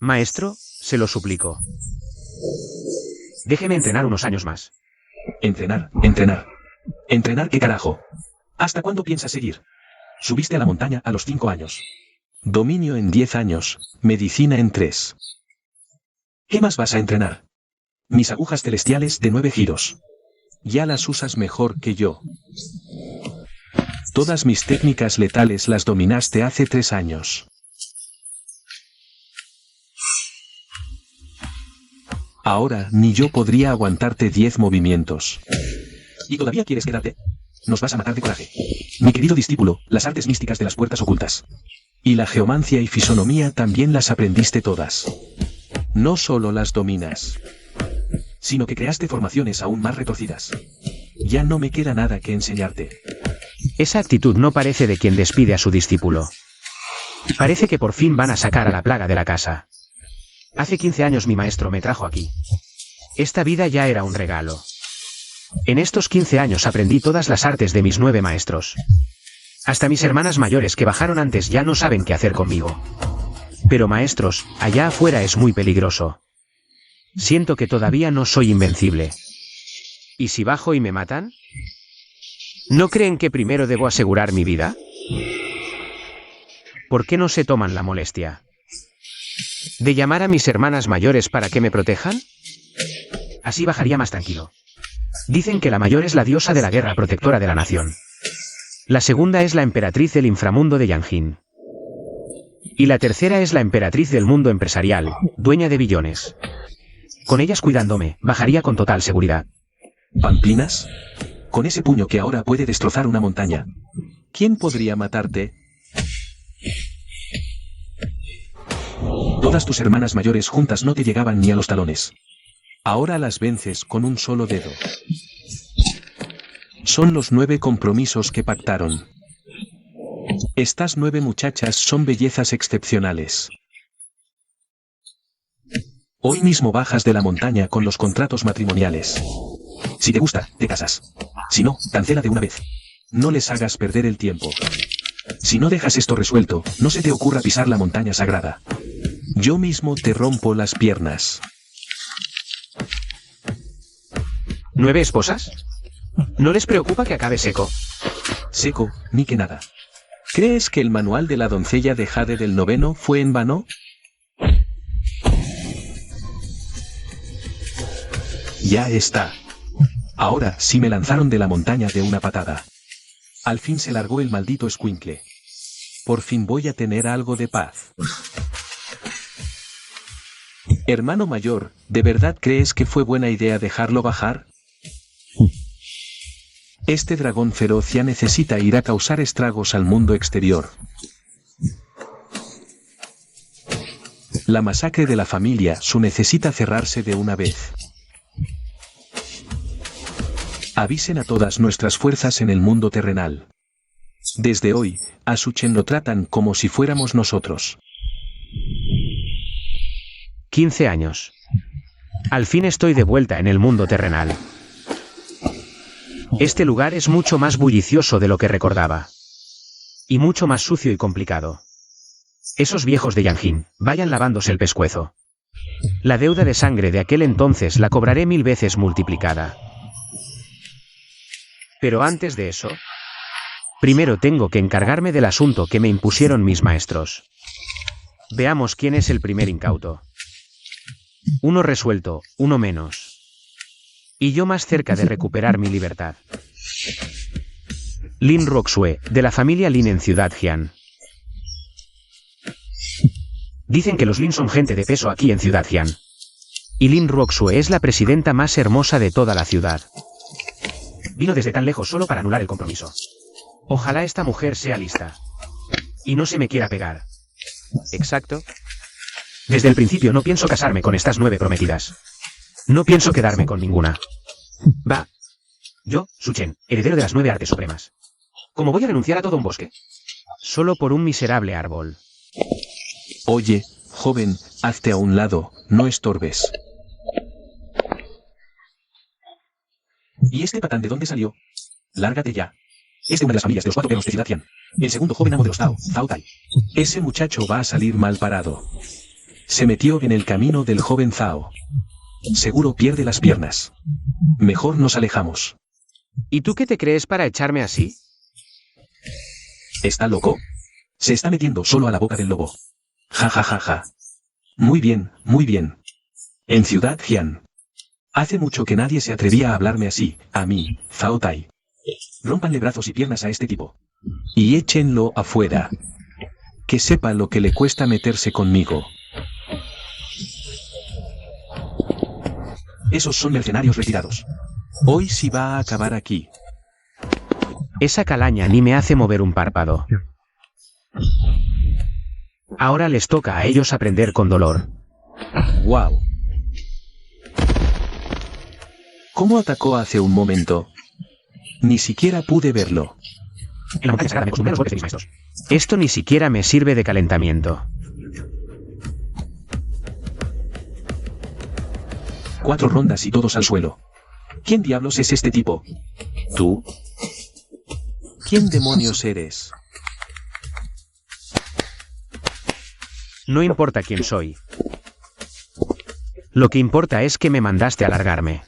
Maestro, se lo suplico. Déjeme entrenar unos años más. Entrenar, entrenar. ¿Entrenar qué carajo? ¿Hasta cuándo piensas seguir? Subiste a la montaña a los 5 años. Dominio en 10 años, medicina en 3. ¿Qué más vas a entrenar? Mis agujas celestiales de 9 giros. Ya las usas mejor que yo. Todas mis técnicas letales las dominaste hace 3 años. Ahora ni yo podría aguantarte 10 movimientos. ¿Y todavía quieres quedarte? Nos vas a matar de coraje. Mi querido discípulo, las artes místicas de las puertas ocultas. Y la geomancia y fisonomía también las aprendiste todas. No solo las dominas, sino que creaste formaciones aún más retorcidas. Ya no me queda nada que enseñarte. Esa actitud no parece de quien despide a su discípulo. Parece que por fin van a sacar a la plaga de la casa. Hace 15 años mi maestro me trajo aquí. Esta vida ya era un regalo. En estos 15 años aprendí todas las artes de mis 9 maestros. Hasta mis hermanas mayores que bajaron antes ya no saben qué hacer conmigo. Pero maestros, allá afuera es muy peligroso. Siento que todavía no soy invencible. ¿Y si bajo y me matan? ¿No creen que primero debo asegurar mi vida? ¿Por qué no se toman la molestia de llamar a mis hermanas mayores para que me protejan? Así bajaría más tranquilo. Dicen que la mayor es la diosa de la guerra protectora de la nación. La segunda es la emperatriz del inframundo de Yanjin. Y la tercera es la emperatriz del mundo empresarial, dueña de billones. Con ellas cuidándome, bajaría con total seguridad. ¿Pamplinas? Con ese puño que ahora puede destrozar una montaña. ¿Quién podría matarte? Todas tus hermanas mayores juntas no te llegaban ni a los talones. Ahora las vences con un solo dedo. Son los 9 compromisos que pactaron. Estas 9 muchachas son bellezas excepcionales. Hoy mismo bajas de la montaña con los contratos matrimoniales. Si te gusta, te casas. Si no, cancela de una vez. No les hagas perder el tiempo. Si no dejas esto resuelto, no se te ocurra pisar la montaña sagrada. Yo mismo te rompo las piernas. ¿9 esposas? ¿No les preocupa que acabe seco? Seco, ni que nada. ¿Crees que el manual de la doncella de Jade del 9º fue en vano? Ya está. Ahora sí me lanzaron de la montaña de una patada. Al fin se largó el maldito escuincle. Por fin voy a tener algo de paz. Hermano mayor, ¿de verdad crees que fue buena idea dejarlo bajar? Este dragón feroz ya necesita ir a causar estragos al mundo exterior. La masacre de la familia Su necesita cerrarse de una vez. Avisen a todas nuestras fuerzas en el mundo terrenal. Desde hoy, a Suchen lo tratan como si fuéramos nosotros. 15 años. Al fin estoy de vuelta en el mundo terrenal. Este lugar es mucho más bullicioso de lo que recordaba. Y mucho más sucio y complicado. Esos viejos de Yanjin, vayan lavándose el pescuezo. La deuda de sangre de aquel entonces la cobraré 1000 veces multiplicada. Pero antes de eso, primero tengo que encargarme del asunto que me impusieron mis maestros. Veamos quién es el primer incauto. Uno resuelto, uno menos. Y yo más cerca de recuperar mi libertad. Lin Roxue, de la familia Lin en Ciudad Jian. Dicen que los Lin son gente de peso aquí en Ciudad Jian. Y Lin Roxue es la presidenta más hermosa de toda la ciudad. Vino desde tan lejos solo para anular el compromiso. Ojalá esta mujer sea lista. Y no se me quiera pegar. Exacto. Desde el principio no pienso casarme con estas 9 prometidas. No pienso quedarme con ninguna. Va. Yo, Suchen, heredero de las 9 artes supremas. ¿Cómo voy a renunciar a todo un bosque? Solo por un miserable árbol. Oye, joven, hazte a un lado, no estorbes. ¿Y este patán de dónde salió? Lárgate ya. Es de una de las familias de los 4 perros de Ciudad Jian. El segundo joven amo de los Tao, Zhao Tai. Ese muchacho va a salir mal parado. Se metió en el camino del joven Zhao. Seguro pierde las piernas. Mejor nos alejamos. ¿Y tú qué te crees para echarme así? ¿Está loco? Se está metiendo solo a la boca del lobo. Ja ja ja ja. Muy bien, muy bien. En Ciudad Jian. Hace mucho que nadie se atrevía a hablarme así, a mí, Zhao Tai. Rómpanle brazos y piernas a este tipo. Y échenlo afuera. Que sepa lo que le cuesta meterse conmigo. Esos son mercenarios retirados. Hoy sí va a acabar aquí. Esa calaña ni me hace mover un párpado. Ahora les toca a ellos aprender con dolor. ¡Wow! ¿Cómo atacó hace un momento? Ni siquiera pude verlo. En la montaña sagrada me acostumbré a los golpes de mis maestros. Esto ni siquiera me sirve de calentamiento. 4 rondas y todos al suelo. ¿Quién diablos es este tipo? ¿Tú? ¿Quién demonios eres? No importa quién soy. Lo que importa es que me mandaste a largarme.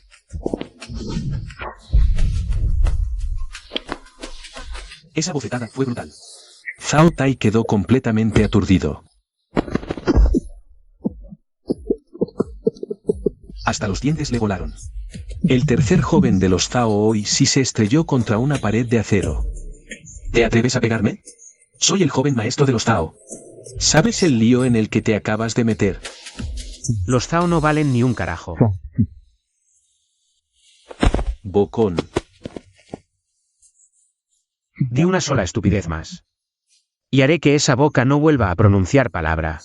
Esa bofetada fue brutal. Zhao Tai quedó completamente aturdido. Hasta los dientes le volaron. El tercer joven de los Zhao hoy sí se estrelló contra una pared de acero. ¿Te atreves a pegarme? Soy el joven maestro de los Zhao. ¿Sabes el lío en el que te acabas de meter? Los Zhao no valen ni un carajo. Bocón. Di una sola estupidez más. Y haré que esa boca no vuelva a pronunciar palabra.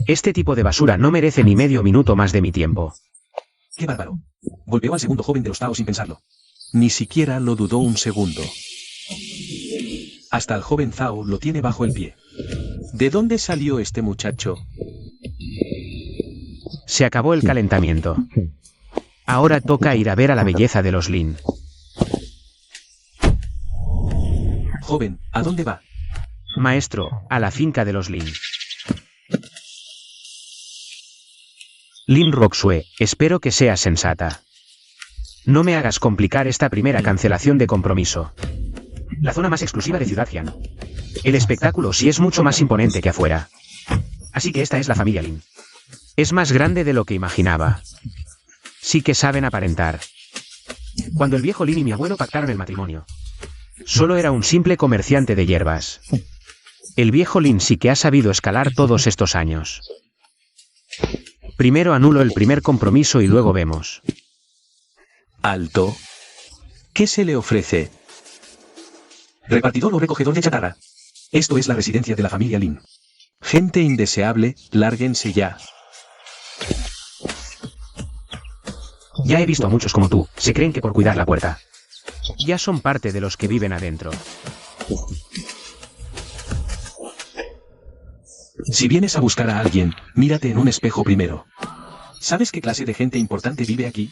Este tipo de basura no merece ni medio minuto más de mi tiempo. ¡Qué bárbaro! Golpeó al segundo joven de los Zhao sin pensarlo. Ni siquiera lo dudó un segundo. Hasta el joven Zhao lo tiene bajo el pie. ¿De dónde salió este muchacho? Se acabó el calentamiento. Ahora toca ir a ver a la belleza de los Lin. Joven, ¿a dónde va? Maestro, a la finca de los Lin. Lin Roxue, espero que seas sensata. No me hagas complicar esta primera cancelación de compromiso. La zona más exclusiva de Ciudad Jian. El espectáculo sí es mucho más imponente que afuera. Así que esta es la familia Lin. Es más grande de lo que imaginaba. Sí que saben aparentar. Cuando el viejo Lin y mi abuelo pactaron el matrimonio, solo era un simple comerciante de hierbas. El viejo Lin sí que ha sabido escalar todos estos años. Primero anulo el primer compromiso y luego vemos. Alto. ¿Qué se le ofrece? ¿Repartidor o recogedor de chatarra? Esto es la residencia de la familia Lin. Gente indeseable, lárguense ya. Ya he visto a muchos como tú, se creen que por cuidar la puerta. Ya son parte de los que viven adentro. Si vienes a buscar a alguien, mírate en un espejo primero. ¿Sabes qué clase de gente importante vive aquí?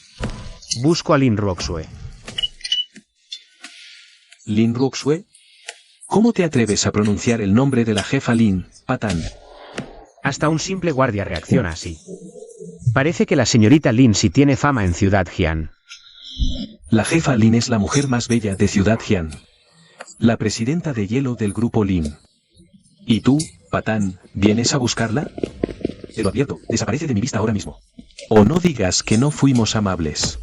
Busco a Lin Roxue. ¿Lin Roxue? ¿Cómo te atreves a pronunciar el nombre de la jefa Lin, patán? Hasta un simple guardia reacciona así. Parece que la señorita Lin sí tiene fama en Ciudad Jian. La jefa Lin es la mujer más bella de Ciudad Jian. La presidenta de hielo del grupo Lin. ¿Y tú, patán, vienes a buscarla? Te lo advierto, desaparece de mi vista ahora mismo. O no digas que no fuimos amables.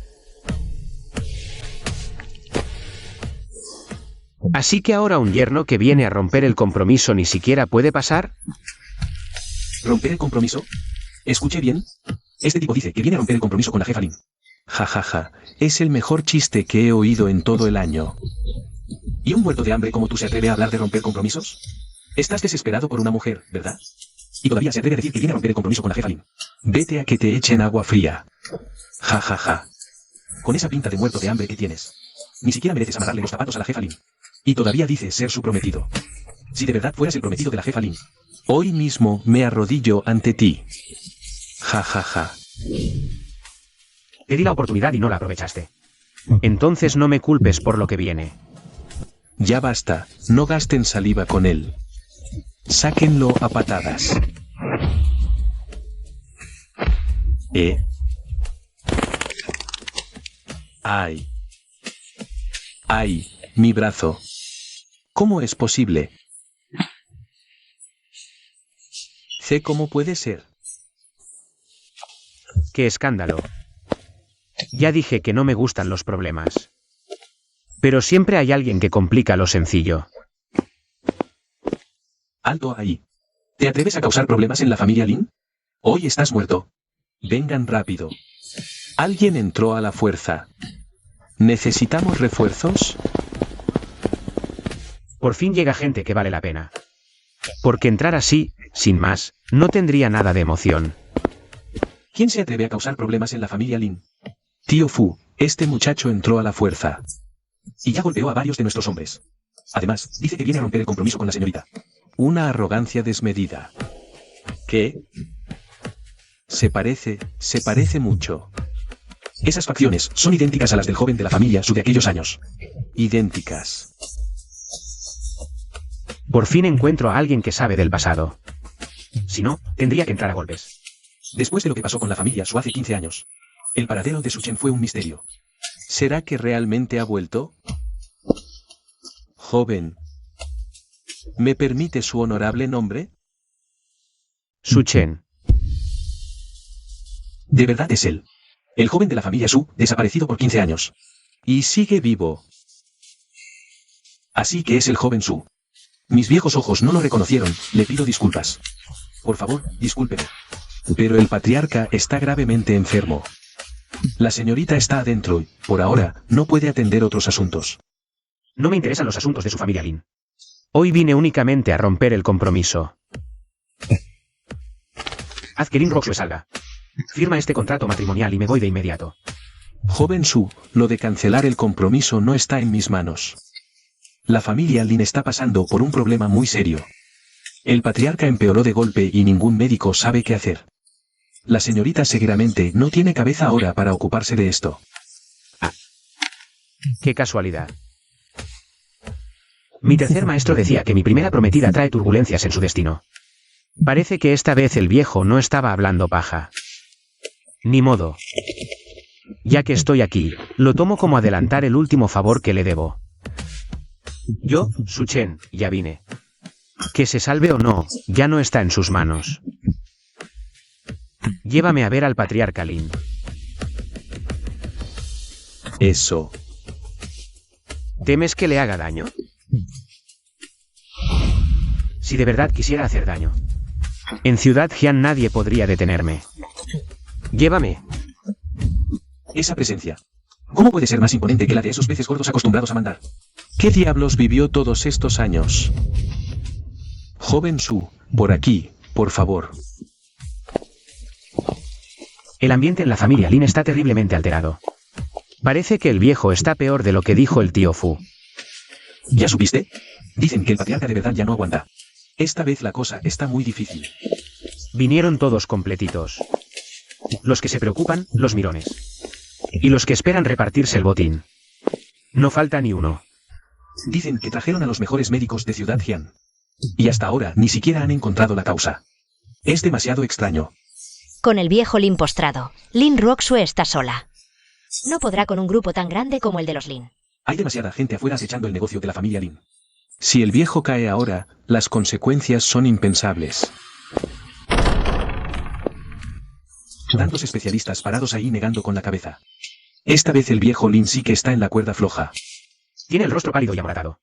Así que ahora un yerno que viene a romper el compromiso ni siquiera puede pasar. ¿Romper el compromiso? ¿Escuché bien? Este tipo dice que viene a romper el compromiso con la jefa Lin. Ja ja ja, es el mejor chiste que he oído en todo el año. ¿Y un muerto de hambre como tú se atreve a hablar de romper compromisos? Estás desesperado por una mujer, ¿verdad? Y todavía se atreve a decir que viene a romper el compromiso con la jefa Lin. Vete a que te echen agua fría. Ja ja ja. Con esa pinta de muerto de hambre que tienes, ni siquiera mereces amarrarle los zapatos a la jefa Lin. Y todavía dices ser su prometido. Si de verdad fueras el prometido de la jefa Lin, hoy mismo me arrodillo ante ti. Ja ja ja. Te di la oportunidad y no la aprovechaste. Entonces no me culpes por lo que viene. Ya basta, no gasten saliva con él. Sáquenlo a patadas. ¡Ay! ¡Ay! Mi brazo. ¿Cómo es posible? Sé cómo puede ser. ¡Qué escándalo! Ya dije que no me gustan los problemas. Pero siempre hay alguien que complica lo sencillo. Alto ahí. ¿Te atreves a causar problemas en la familia Lin? Hoy estás muerto. Vengan rápido. Alguien entró a la fuerza. ¿Necesitamos refuerzos? Por fin llega gente que vale la pena. Porque entrar así, sin más, no tendría nada de emoción. ¿Quién se atreve a causar problemas en la familia Lin? Tío Fu, este muchacho entró a la fuerza. Y ya golpeó a varios de nuestros hombres. Además, dice que viene a romper el compromiso con la señorita. Una arrogancia desmedida. ¿Qué? Se parece mucho. Esas facciones son idénticas a las del joven de la familia Su de aquellos años. Idénticas. Por fin encuentro a alguien que sabe del pasado. Si no, tendría que entrar a golpes. Después de lo que pasó con la familia Su hace 15 años, el paradero de Su Chen fue un misterio. ¿Será que realmente ha vuelto? Joven. ¿Me permite su honorable nombre? Su Chen. De verdad es él. El joven de la familia Su, desaparecido por 15 años. Y sigue vivo. Así que es el joven Su. Mis viejos ojos no lo reconocieron, le pido disculpas. Por favor, discúlpeme. Pero el patriarca está gravemente enfermo. La señorita está adentro y, por ahora, no puede atender otros asuntos. No me interesan los asuntos de su familia Lin. Hoy vine únicamente a romper el compromiso. Haz que Lin Roxue salga. Firma este contrato matrimonial y me voy de inmediato. Joven Su, lo de cancelar el compromiso no está en mis manos. La familia Lin está pasando por un problema muy serio. El patriarca empeoró de golpe y ningún médico sabe qué hacer. La señorita seguramente no tiene cabeza ahora para ocuparse de esto. Ah. Qué casualidad. Mi tercer maestro decía que mi primera prometida trae turbulencias en su destino. Parece que esta vez el viejo no estaba hablando paja. Ni modo. Ya que estoy aquí, lo tomo como adelantar el último favor que le debo. Yo, Su Chen, ya vine. Que se salve o no, ya no está en sus manos. Llévame a ver al patriarca Lin. Eso. ¿Temes que le haga daño? Si de verdad quisiera hacer daño. En Ciudad Jian nadie podría detenerme. Llévame. Esa presencia. ¿Cómo puede ser más imponente que la de esos peces gordos acostumbrados a mandar? ¿Qué diablos vivió todos estos años? Joven Su, por aquí, por favor. El ambiente en la familia Lin está terriblemente alterado. Parece que el viejo está peor de lo que dijo el tío Fu. ¿Ya supiste? Dicen que el patriarca de verdad ya no aguanta. Esta vez la cosa está muy difícil. Vinieron todos completitos. Los que se preocupan, los mirones. Y los que esperan repartirse el botín. No falta ni uno. Dicen que trajeron a los mejores médicos de Ciudad Jian. Y hasta ahora ni siquiera han encontrado la causa. Es demasiado extraño. Con el viejo Lin postrado, Lin Roxue está sola. No podrá con un grupo tan grande como el de los Lin. Hay demasiada gente afuera acechando el negocio de la familia Lin. Si el viejo cae ahora, las consecuencias son impensables. Tantos especialistas parados ahí negando con la cabeza. Esta vez el viejo Lin sí que está en la cuerda floja. Tiene el rostro pálido y amoratado.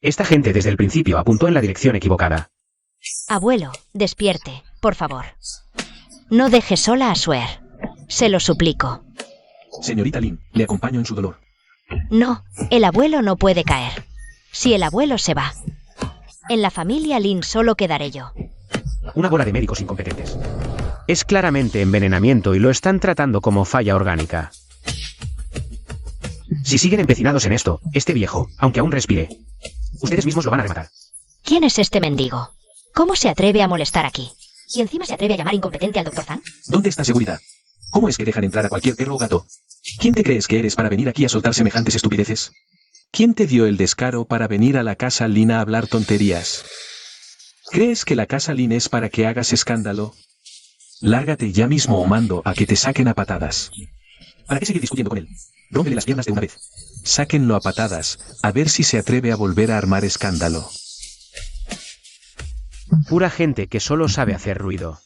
Esta gente desde el principio apuntó en la dirección equivocada. Abuelo, despierte, por favor. No deje sola a Suer. Se lo suplico. Señorita Lin, le acompaño en su dolor. No, el abuelo no puede caer. Si el abuelo se va, en la familia Lin solo quedaré yo. Una bola de médicos incompetentes. Es claramente envenenamiento y lo están tratando como falla orgánica. Si siguen empecinados en esto, este viejo, aunque aún respire, ustedes mismos lo van a rematar. ¿Quién es este mendigo? ¿Cómo se atreve a molestar aquí? ¿Y encima se atreve a llamar incompetente al Dr. Zhang? ¿Dónde está seguridad? ¿Cómo es que dejan entrar a cualquier perro o gato? ¿Quién te crees que eres para venir aquí a soltar semejantes estupideces? ¿Quién te dio el descaro para venir a la casa Lin a hablar tonterías? ¿Crees que la casa Lin es para que hagas escándalo? Lárgate ya mismo o mando a que te saquen a patadas. ¿Para qué seguir discutiendo con él? Rómpele las piernas de una vez. Sáquenlo a patadas, a ver si se atreve a volver a armar escándalo. Pura gente que solo sabe hacer ruido.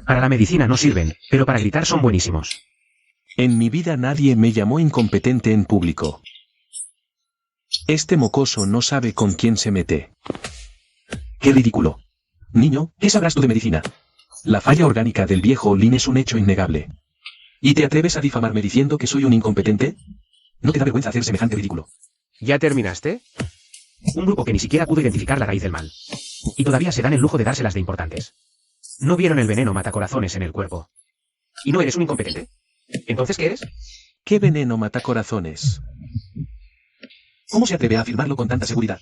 Para la medicina no sirven, pero para gritar son buenísimos. En mi vida nadie me llamó incompetente en público. Este mocoso no sabe con quién se mete. ¡Qué ridículo! Niño, ¿qué sabrás tú de medicina? La falla orgánica del viejo Lin es un hecho innegable. ¿Y te atreves a difamarme diciendo que soy un incompetente? ¿No te da vergüenza hacer semejante ridículo? ¿Ya terminaste? Un grupo que ni siquiera pudo identificar la raíz del mal. Y todavía se dan el lujo de dárselas de importantes. No vieron el veneno matacorazones en el cuerpo. ¿Y no eres un incompetente? ¿Entonces qué eres? ¿Qué veneno mata corazones? ¿Cómo se atreve a afirmarlo con tanta seguridad?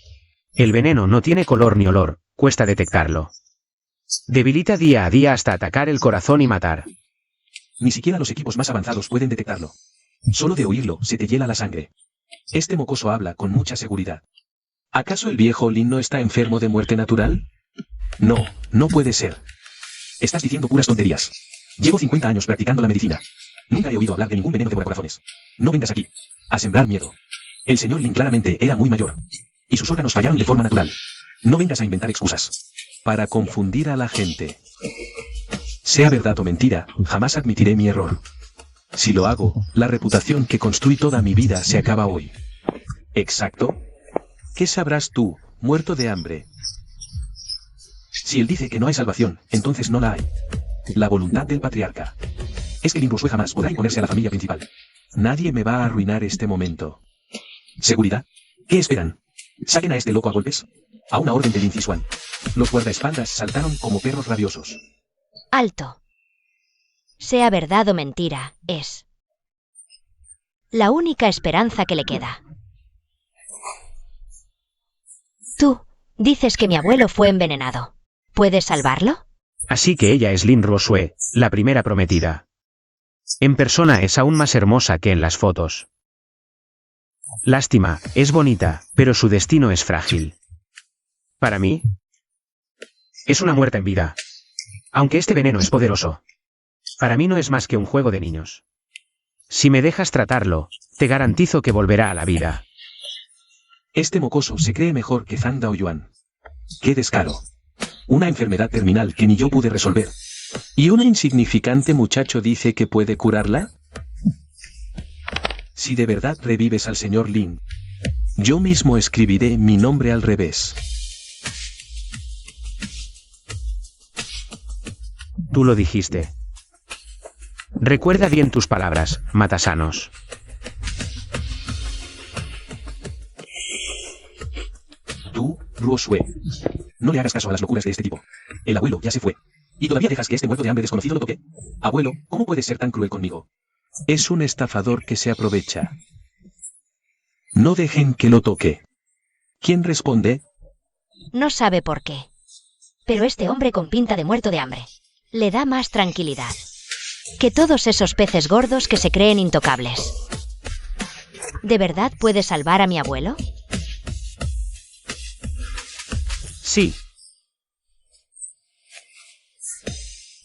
El veneno no tiene color ni olor, cuesta detectarlo. Debilita día a día hasta atacar el corazón y matar. Ni siquiera los equipos más avanzados pueden detectarlo. Solo de oírlo se te hiela la sangre. Este mocoso habla con mucha seguridad. ¿Acaso el viejo Lin no está enfermo de muerte natural? No, no puede ser. Estás diciendo puras tonterías. Llevo 50 años practicando la medicina. Nunca he oído hablar de ningún veneno de corazones. No vengas aquí a sembrar miedo. El señor Lin claramente era muy mayor. Y sus órganos fallaron de forma natural. No vengas a inventar excusas. Para confundir a la gente. Sea verdad o mentira, jamás admitiré mi error. Si lo hago, la reputación que construí toda mi vida se acaba hoy. ¿Exacto? ¿Qué sabrás tú, muerto de hambre? Si él dice que no hay salvación, entonces no la hay. La voluntad del patriarca. Es que Lin Ruosue jamás podrá imponerse a la familia principal. Nadie me va a arruinar este momento. ¿Seguridad? ¿Qué esperan? ¿Saquen a este loco a golpes? A una orden de Lin Zixuan. Los guardaespaldas saltaron como perros rabiosos. Alto. Sea verdad o mentira, es la única esperanza que le queda. Tú dices que mi abuelo fue envenenado. ¿Puedes salvarlo? Así que ella es Lin Ruosue, la primera prometida. En persona es aún más hermosa que en las fotos. Lástima, es bonita, pero su destino es frágil. Para mí, es una muerta en vida. Aunque este veneno es poderoso, para mí no es más que un juego de niños. Si me dejas tratarlo, te garantizo que volverá a la vida. Este mocoso se cree mejor que Zhang Daoyuan. ¡Qué descaro! Una enfermedad terminal que ni yo pude resolver. ¿Y un insignificante muchacho dice que puede curarla? Si de verdad revives al señor Lin, yo mismo escribiré mi nombre al revés. Tú lo dijiste. Recuerda bien tus palabras, matasanos. Tú, Ruosue. No le hagas caso a las locuras de este tipo. El abuelo ya se fue. ¿Y todavía dejas que este muerto de hambre desconocido lo toque? Abuelo, ¿cómo puedes ser tan cruel conmigo? Es un estafador que se aprovecha. No dejen que lo toque. ¿Quién responde? No sabe por qué. Pero este hombre con pinta de muerto de hambre le da más tranquilidad que todos esos peces gordos que se creen intocables. ¿De verdad puede salvar a mi abuelo? Sí.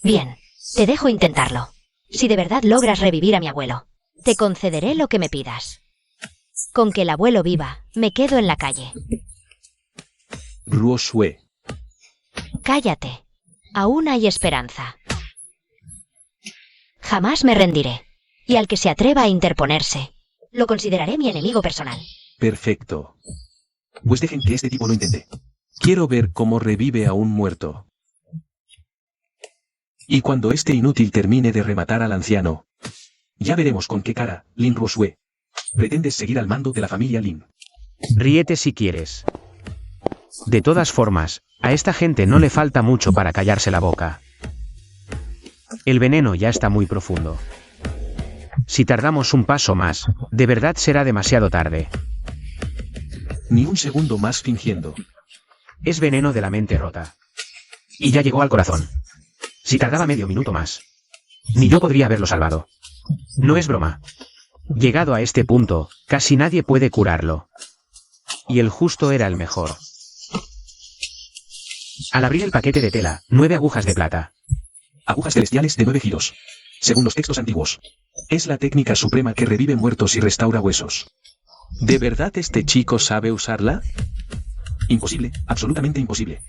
Bien, te dejo intentarlo. Si de verdad logras revivir a mi abuelo, te concederé lo que me pidas. Con que el abuelo viva, me quedo en la calle. Ruosue. Cállate. Aún hay esperanza. Jamás me rendiré. Y al que se atreva a interponerse, lo consideraré mi enemigo personal. Perfecto. Pues dejen que este tipo lo intente. Quiero ver cómo revive a un muerto. Y cuando este inútil termine de rematar al anciano, ya veremos con qué cara, Lin Ruosue, pretendes seguir al mando de la familia Lin. Ríete si quieres. De todas formas, a esta gente no le falta mucho para callarse la boca. El veneno ya está muy profundo. Si tardamos un paso más, de verdad será demasiado tarde. Ni un segundo más fingiendo. Es veneno de la mente rota. Y ya llegó al corazón. Si tardaba medio minuto más, ni yo podría haberlo salvado. No es broma. Llegado a este punto, casi nadie puede curarlo. Y el justo era el mejor. Al abrir el paquete de tela, 9 agujas de plata. Agujas celestiales de 9 giros. Según los textos antiguos. Es la técnica suprema que revive muertos y restaura huesos. ¿De verdad este chico sabe usarla? Imposible, absolutamente imposible.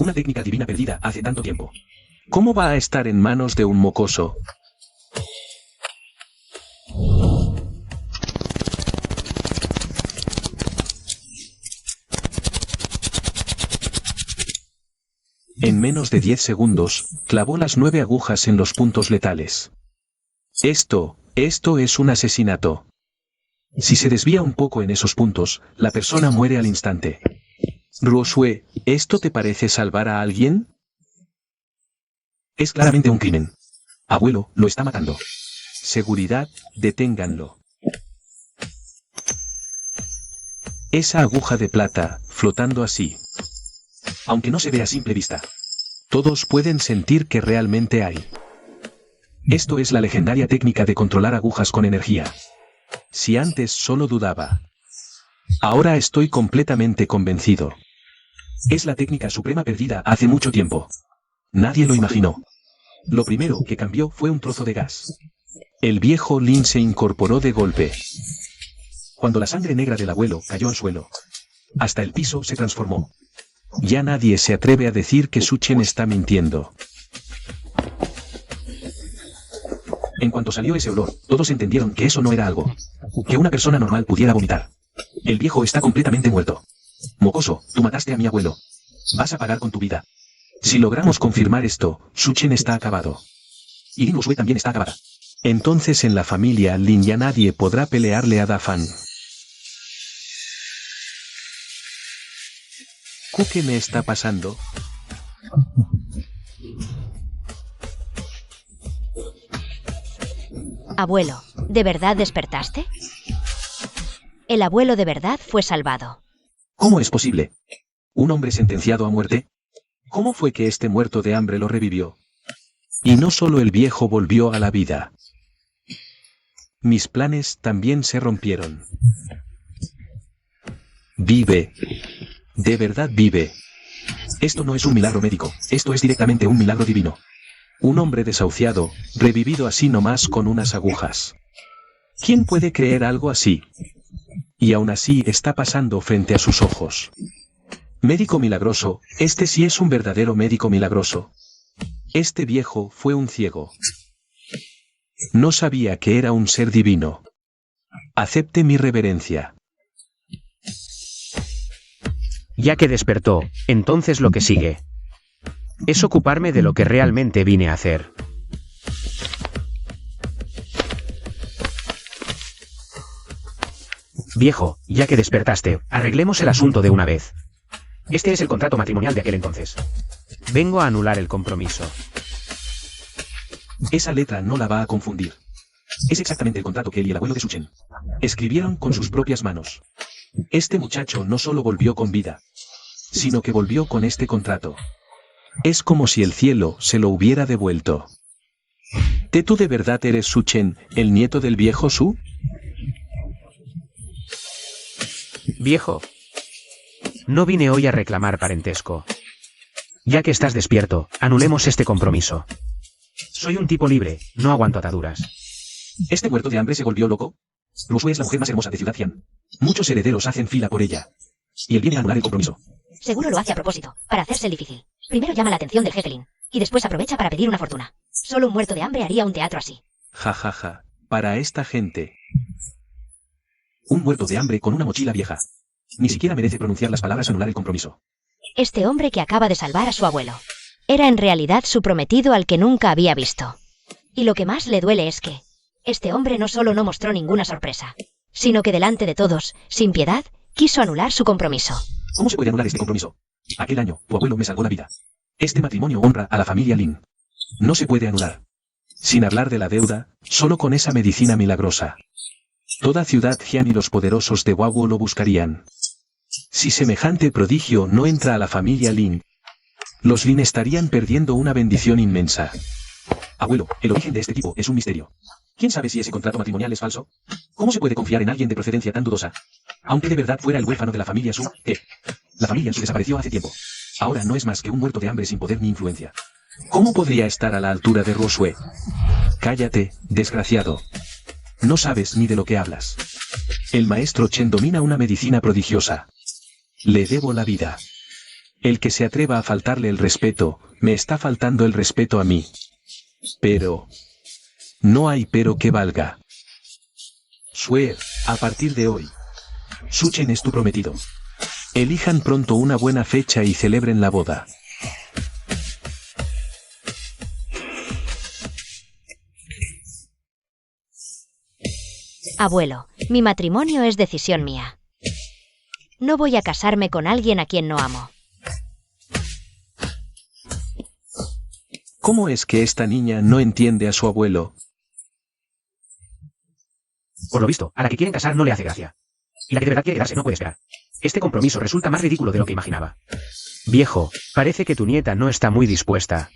Una técnica divina perdida hace tanto tiempo. ¿Cómo va a estar en manos de un mocoso? En menos de 10 segundos, clavó las 9 agujas en los puntos letales. Esto es un asesinato. Si se desvía un poco en esos puntos, la persona muere al instante. Ruoxue, ¿esto te parece salvar a alguien? Es claramente un crimen. Abuelo, lo está matando. Seguridad, deténganlo. Esa aguja de plata, flotando así. Aunque no se ve a simple vista. Todos pueden sentir que realmente hay. Esto es la legendaria técnica de controlar agujas con energía. Si antes solo dudaba. Ahora estoy completamente convencido. Es la técnica suprema perdida hace mucho tiempo. Nadie lo imaginó. Lo primero que cambió fue un trozo de gas. El viejo Lin se incorporó de golpe. Cuando la sangre negra del abuelo cayó al suelo. Hasta el piso se transformó. Ya nadie se atreve a decir que Su Chen está mintiendo. En cuanto salió ese olor, todos entendieron que eso no era algo. Que una persona normal pudiera vomitar. El viejo está completamente muerto. Mocoso, tú mataste a mi abuelo. Vas a pagar con tu vida. Si logramos confirmar esto, Su Chen está acabado. Y Lin Ruoxue también está acabada. Entonces en la familia Lin ya nadie podrá pelearle a Da Fan. ¿Qué me está pasando? Abuelo, ¿de verdad despertaste? El abuelo de verdad fue salvado. ¿Cómo es posible? ¿Un hombre sentenciado a muerte? ¿Cómo fue que este muerto de hambre lo revivió? Y no solo el viejo volvió a la vida. Mis planes también se rompieron. Vive. De verdad vive. Esto no es un milagro médico, esto es directamente un milagro divino. Un hombre desahuciado, revivido así nomás con unas agujas. ¿Quién puede creer algo así? Y aún así está pasando frente a sus ojos. Médico milagroso, este sí es un verdadero médico milagroso. Este viejo fue un ciego. No sabía que era un ser divino. Acepte mi reverencia. Ya que despertó, entonces lo que sigue es ocuparme de lo que realmente vine a hacer. Viejo, ya que despertaste, arreglemos el asunto de una vez. Este es el contrato matrimonial de aquel entonces. Vengo a anular el compromiso. Esa letra no la va a confundir. Es exactamente el contrato que él y el abuelo de Su Chen escribieron con sus propias manos. Este muchacho no solo volvió con vida, sino que volvió con este contrato. Es como si el cielo se lo hubiera devuelto. ¿Tú de verdad eres Su Chen, el nieto del viejo Su? Viejo, no vine hoy a reclamar parentesco. Ya que estás despierto, anulemos este compromiso. Soy un tipo libre, no aguanto ataduras. ¿Este muerto de hambre se volvió loco? Ruoxue es la mujer más hermosa de Ciudad Qian. Muchos herederos hacen fila por ella. Y él viene a anular el compromiso. Seguro lo hace a propósito, para hacerse el difícil. Primero llama la atención del jefe Lin, y después aprovecha para pedir una fortuna. Solo un muerto de hambre haría un teatro así. Ja ja ja. Para esta gente. Un muerto de hambre con una mochila vieja. Ni siquiera merece pronunciar las palabras anular el compromiso. Este hombre que acaba de salvar a su abuelo. Era en realidad su prometido al que nunca había visto. Y lo que más le duele es que este hombre no solo no mostró ninguna sorpresa, sino que delante de todos, sin piedad, quiso anular su compromiso. ¿Cómo se puede anular este compromiso? Aquel año, tu abuelo me salvó la vida. Este matrimonio honra a la familia Lin. No se puede anular. Sin hablar de la deuda, solo con esa medicina milagrosa. Toda Ciudad Qian y los poderosos de Wawo lo buscarían. Si semejante prodigio no entra a la familia Lin, los Lin estarían perdiendo una bendición inmensa. Abuelo, el origen de este tipo es un misterio. ¿Quién sabe si ese contrato matrimonial es falso? ¿Cómo se puede confiar en alguien de procedencia tan dudosa? Aunque de verdad fuera el huérfano de la familia Su, la familia Su desapareció hace tiempo. Ahora no es más que un muerto de hambre sin poder ni influencia. ¿Cómo podría estar a la altura de Ruosue? Cállate, desgraciado. No sabes ni de lo que hablas. El maestro Chen domina una medicina prodigiosa. Le debo la vida. El que se atreva a faltarle el respeto, me está faltando el respeto a mí. Pero... no hay pero que valga. Sue, a partir de hoy, Su Chen es tu prometido. Elijan pronto una buena fecha y celebren la boda. Abuelo, mi matrimonio es decisión mía. No voy a casarme con alguien a quien no amo. ¿Cómo es que esta niña no entiende a su abuelo? Por lo visto, a la que quieren casar no le hace gracia. Y la que de verdad quiere quedarse no puede esperar. Este compromiso resulta más ridículo de lo que imaginaba. Viejo, parece que tu nieta no está muy dispuesta.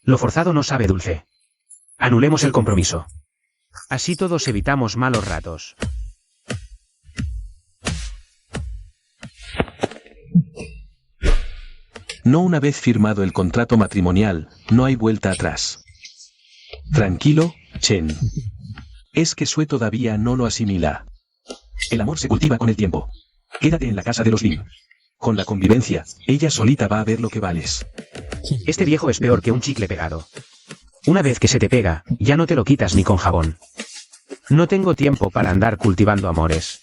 Lo forzado no sabe dulce. Anulemos el compromiso. Así todos evitamos malos ratos. No, una vez firmado el contrato matrimonial, no hay vuelta atrás. Tranquilo, Chen. Es que Sue todavía no lo asimila. El amor se cultiva con el tiempo. Quédate en la casa de los Lin. Con la convivencia, ella solita va a ver lo que vales. Este viejo es peor que un chicle pegado. Una vez que se te pega, ya no te lo quitas ni con jabón. No tengo tiempo para andar cultivando amores.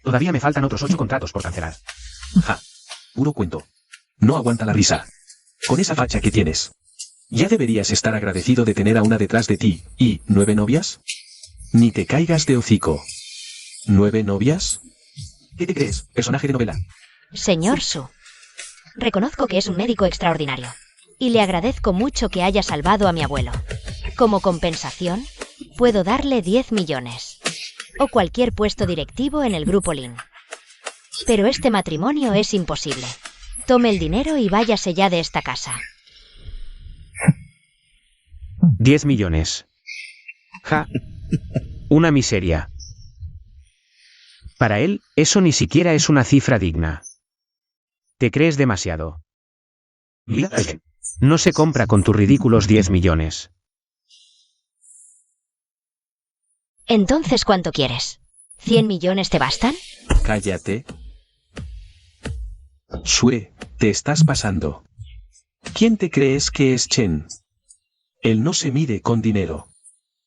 Todavía me faltan otros 8 contratos por cancelar. Ja. Puro cuento. No aguanta la risa. Con esa facha que tienes. Ya deberías estar agradecido de tener a una detrás de ti. ¿Y 9 novias? Ni te caigas de hocico. ¿9 novias? ¿Qué te crees? ¿Personaje de novela? Señor Su, reconozco que es un médico extraordinario. Y le agradezco mucho que haya salvado a mi abuelo. Como compensación, puedo darle 10 millones. O cualquier puesto directivo en el grupo Lin. Pero este matrimonio es imposible. Tome el dinero y váyase ya de esta casa. 10 millones. Ja. Una miseria. Para él, eso ni siquiera es una cifra digna. Te crees demasiado. No se compra con tus ridículos 10 millones. Entonces, ¿cuánto quieres? ¿100 millones te bastan? Cállate. Sue, te estás pasando. ¿Quién te crees que es Chen? Él no se mide con dinero.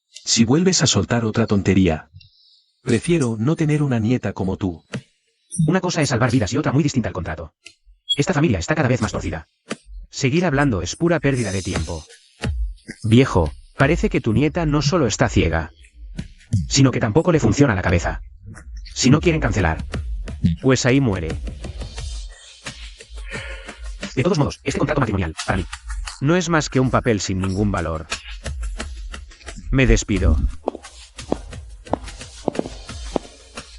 Si vuelves a soltar otra tontería, prefiero no tener una nieta como tú. Una cosa es salvar vidas y otra muy distinta al contrato. Esta familia está cada vez más torcida. Seguir hablando es pura pérdida de tiempo. Viejo, parece que tu nieta no solo está ciega, sino que tampoco le funciona la cabeza. Si no quieren cancelar, pues ahí muere. De todos modos, este contrato matrimonial, para mí, no es más que un papel sin ningún valor. Me despido.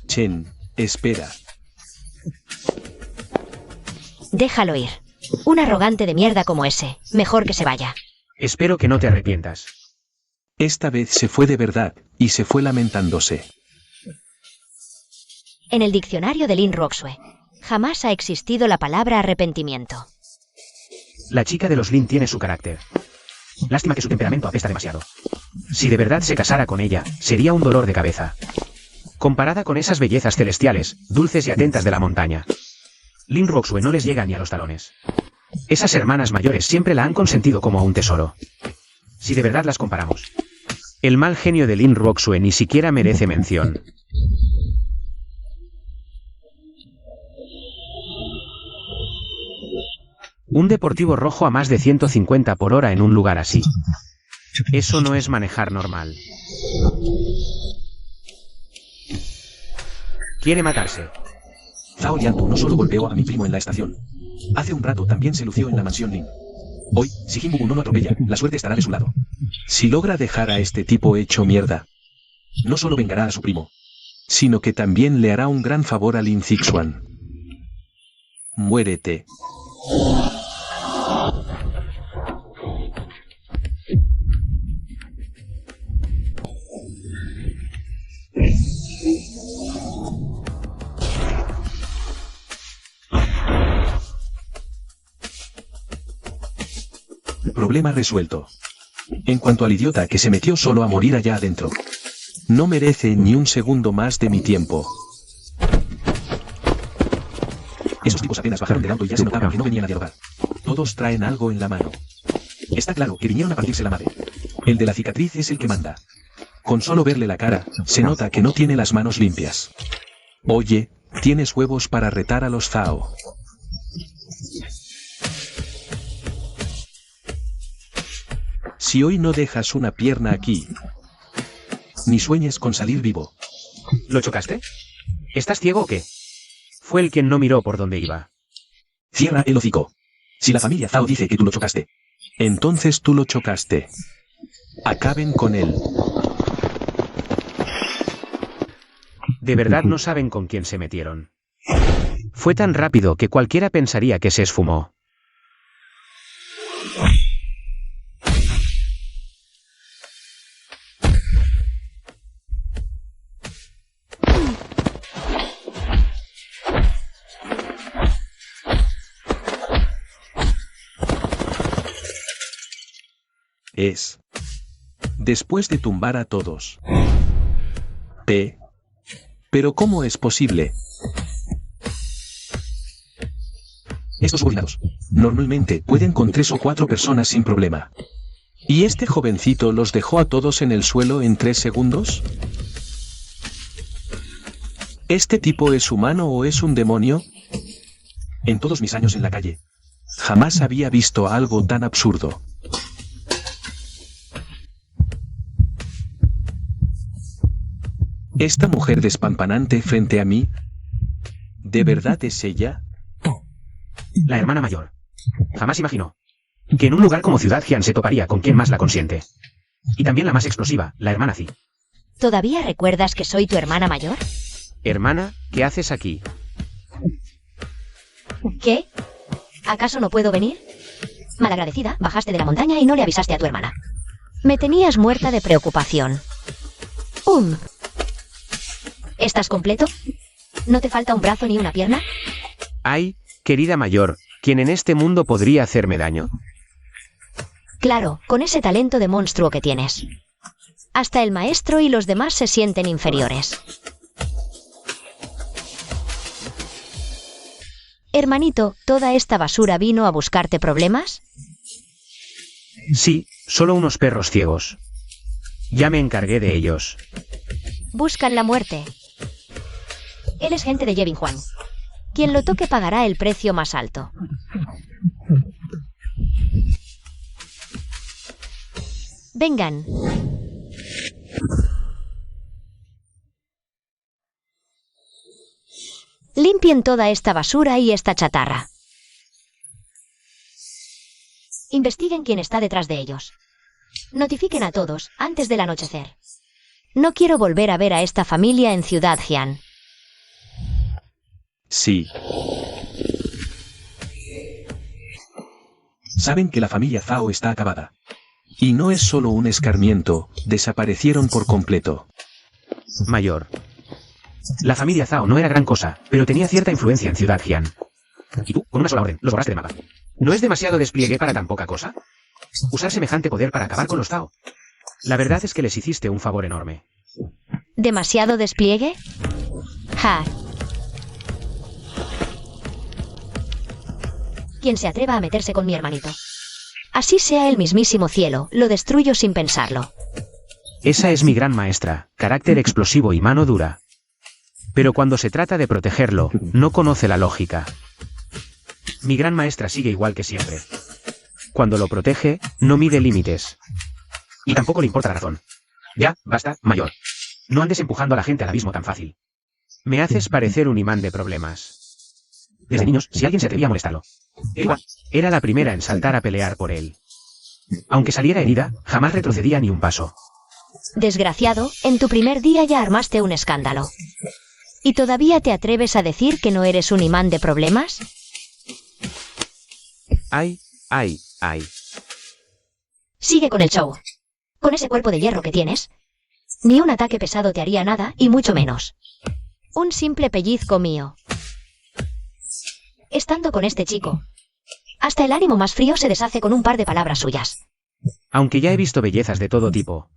Chen, espera. Déjalo ir. Un arrogante de mierda como ese. Mejor que se vaya. Espero que no te arrepientas. Esta vez se fue de verdad, y se fue lamentándose. En el diccionario de Lin Ruoxue, jamás ha existido la palabra arrepentimiento. La chica de los Lin tiene su carácter. Lástima que su temperamento apesta demasiado. Si de verdad se casara con ella, sería un dolor de cabeza. Comparada con esas bellezas celestiales, dulces y atentas de la montaña, Lin Ruoxue no les llega ni a los talones. Esas hermanas mayores siempre la han consentido como a un tesoro. Si de verdad las comparamos, el mal genio de Lin Ruoxue ni siquiera merece mención. Un deportivo rojo a más de 150 por hora en un lugar así. Eso no es manejar normal. Quiere matarse. Zhao Liantu no solo golpeó a mi primo en la estación. Hace un rato también se lució en la mansión Lin. Hoy, si Jin Bubu no lo atropella, la suerte estará de su lado. Si logra dejar a este tipo hecho mierda, no solo vengará a su primo, sino que también le hará un gran favor a Lin Zixuan. Muérete. Problema resuelto. En cuanto al idiota que se metió solo a morir allá adentro. No merece ni un segundo más de mi tiempo. Esos tipos apenas bajaron del auto y ya se notaba que no venían a dialogar. Todos traen algo en la mano. Está claro que vinieron a partirse la madre. El de la cicatriz es el que manda. Con solo verle la cara, se nota que no tiene las manos limpias. Oye, tienes huevos para retar a los Zhao. Si hoy no dejas una pierna aquí, ni sueñes con salir vivo. ¿Lo chocaste? ¿Estás ciego o qué? Fue el quien no miró por dónde iba. Cierra el hocico. Si la familia Zhao dice que tú lo chocaste, entonces tú lo chocaste. Acaben con él. De verdad no saben con quién se metieron. Fue tan rápido que cualquiera pensaría que se esfumó. Después de tumbar a todos. Pero ¿cómo es posible? Estos subordinados normalmente pueden con 3 o 4 personas sin problema. ¿Y este jovencito los dejó a todos en el suelo en 3 segundos? ¿Este tipo es humano o es un demonio? En todos mis años en la calle, jamás había visto algo tan absurdo. ¿Esta mujer despampanante frente a mí? ¿De verdad es ella? La hermana mayor. Jamás imaginó que en un lugar como Ciudad Jian se toparía con quien más la consiente. Y también la más explosiva, la hermana Zi. ¿Todavía recuerdas que soy tu hermana mayor? Hermana, ¿qué haces aquí? ¿Qué? ¿Acaso no puedo venir? Malagradecida, bajaste de la montaña y no le avisaste a tu hermana. Me tenías muerta de preocupación. ¿Estás completo? ¿No te falta un brazo ni una pierna? Ay, querida mayor, ¿quién en este mundo podría hacerme daño? Claro, con ese talento de monstruo que tienes. Hasta el maestro y los demás se sienten inferiores. Hermanito, ¿toda esta basura vino a buscarte problemas? Sí, solo unos perros ciegos. Ya me encargué de ellos. Buscan la muerte. Él es gente de Yevin Juan. Quien lo toque pagará el precio más alto. Vengan. Limpien toda esta basura y esta chatarra. Investiguen quién está detrás de ellos. Notifiquen a todos antes del anochecer. No quiero volver a ver a esta familia en Ciudad Jian. Sí. Saben que la familia Zhao está acabada. Y no es solo un escarmiento, desaparecieron por completo. Mayor. La familia Zhao no era gran cosa, pero tenía cierta influencia en Ciudad Jian. Y tú, con una sola orden, los borraste de mapa. ¿No es demasiado despliegue para tan poca cosa? Usar semejante poder para acabar con los Zhao. La verdad es que les hiciste un favor enorme. ¿Demasiado despliegue? Ja. Quien se atreva a meterse con mi hermanito. Así sea el mismísimo cielo, lo destruyo sin pensarlo. Esa es mi gran maestra, carácter explosivo y mano dura. Pero cuando se trata de protegerlo, no conoce la lógica. Mi gran maestra sigue igual que siempre. Cuando lo protege, no mide límites. Y tampoco le importa la razón. Ya, basta, mayor. No andes empujando a la gente al abismo tan fácil. Me haces parecer un imán de problemas. Desde niños, si alguien se atrevía a molestarlo, era la primera en saltar a pelear por él. Aunque saliera herida, jamás retrocedía ni un paso. Desgraciado, en tu primer día ya armaste un escándalo. ¿Y todavía te atreves a decir que no eres un imán de problemas? Ay. Sigue con el show. Con ese cuerpo de hierro que tienes, ni un ataque pesado te haría nada, y mucho menos un simple pellizco mío. Estando con este chico, Hasta el ánimo más frío se deshace con un par de palabras suyas. Aunque ya he visto bellezas de todo tipo,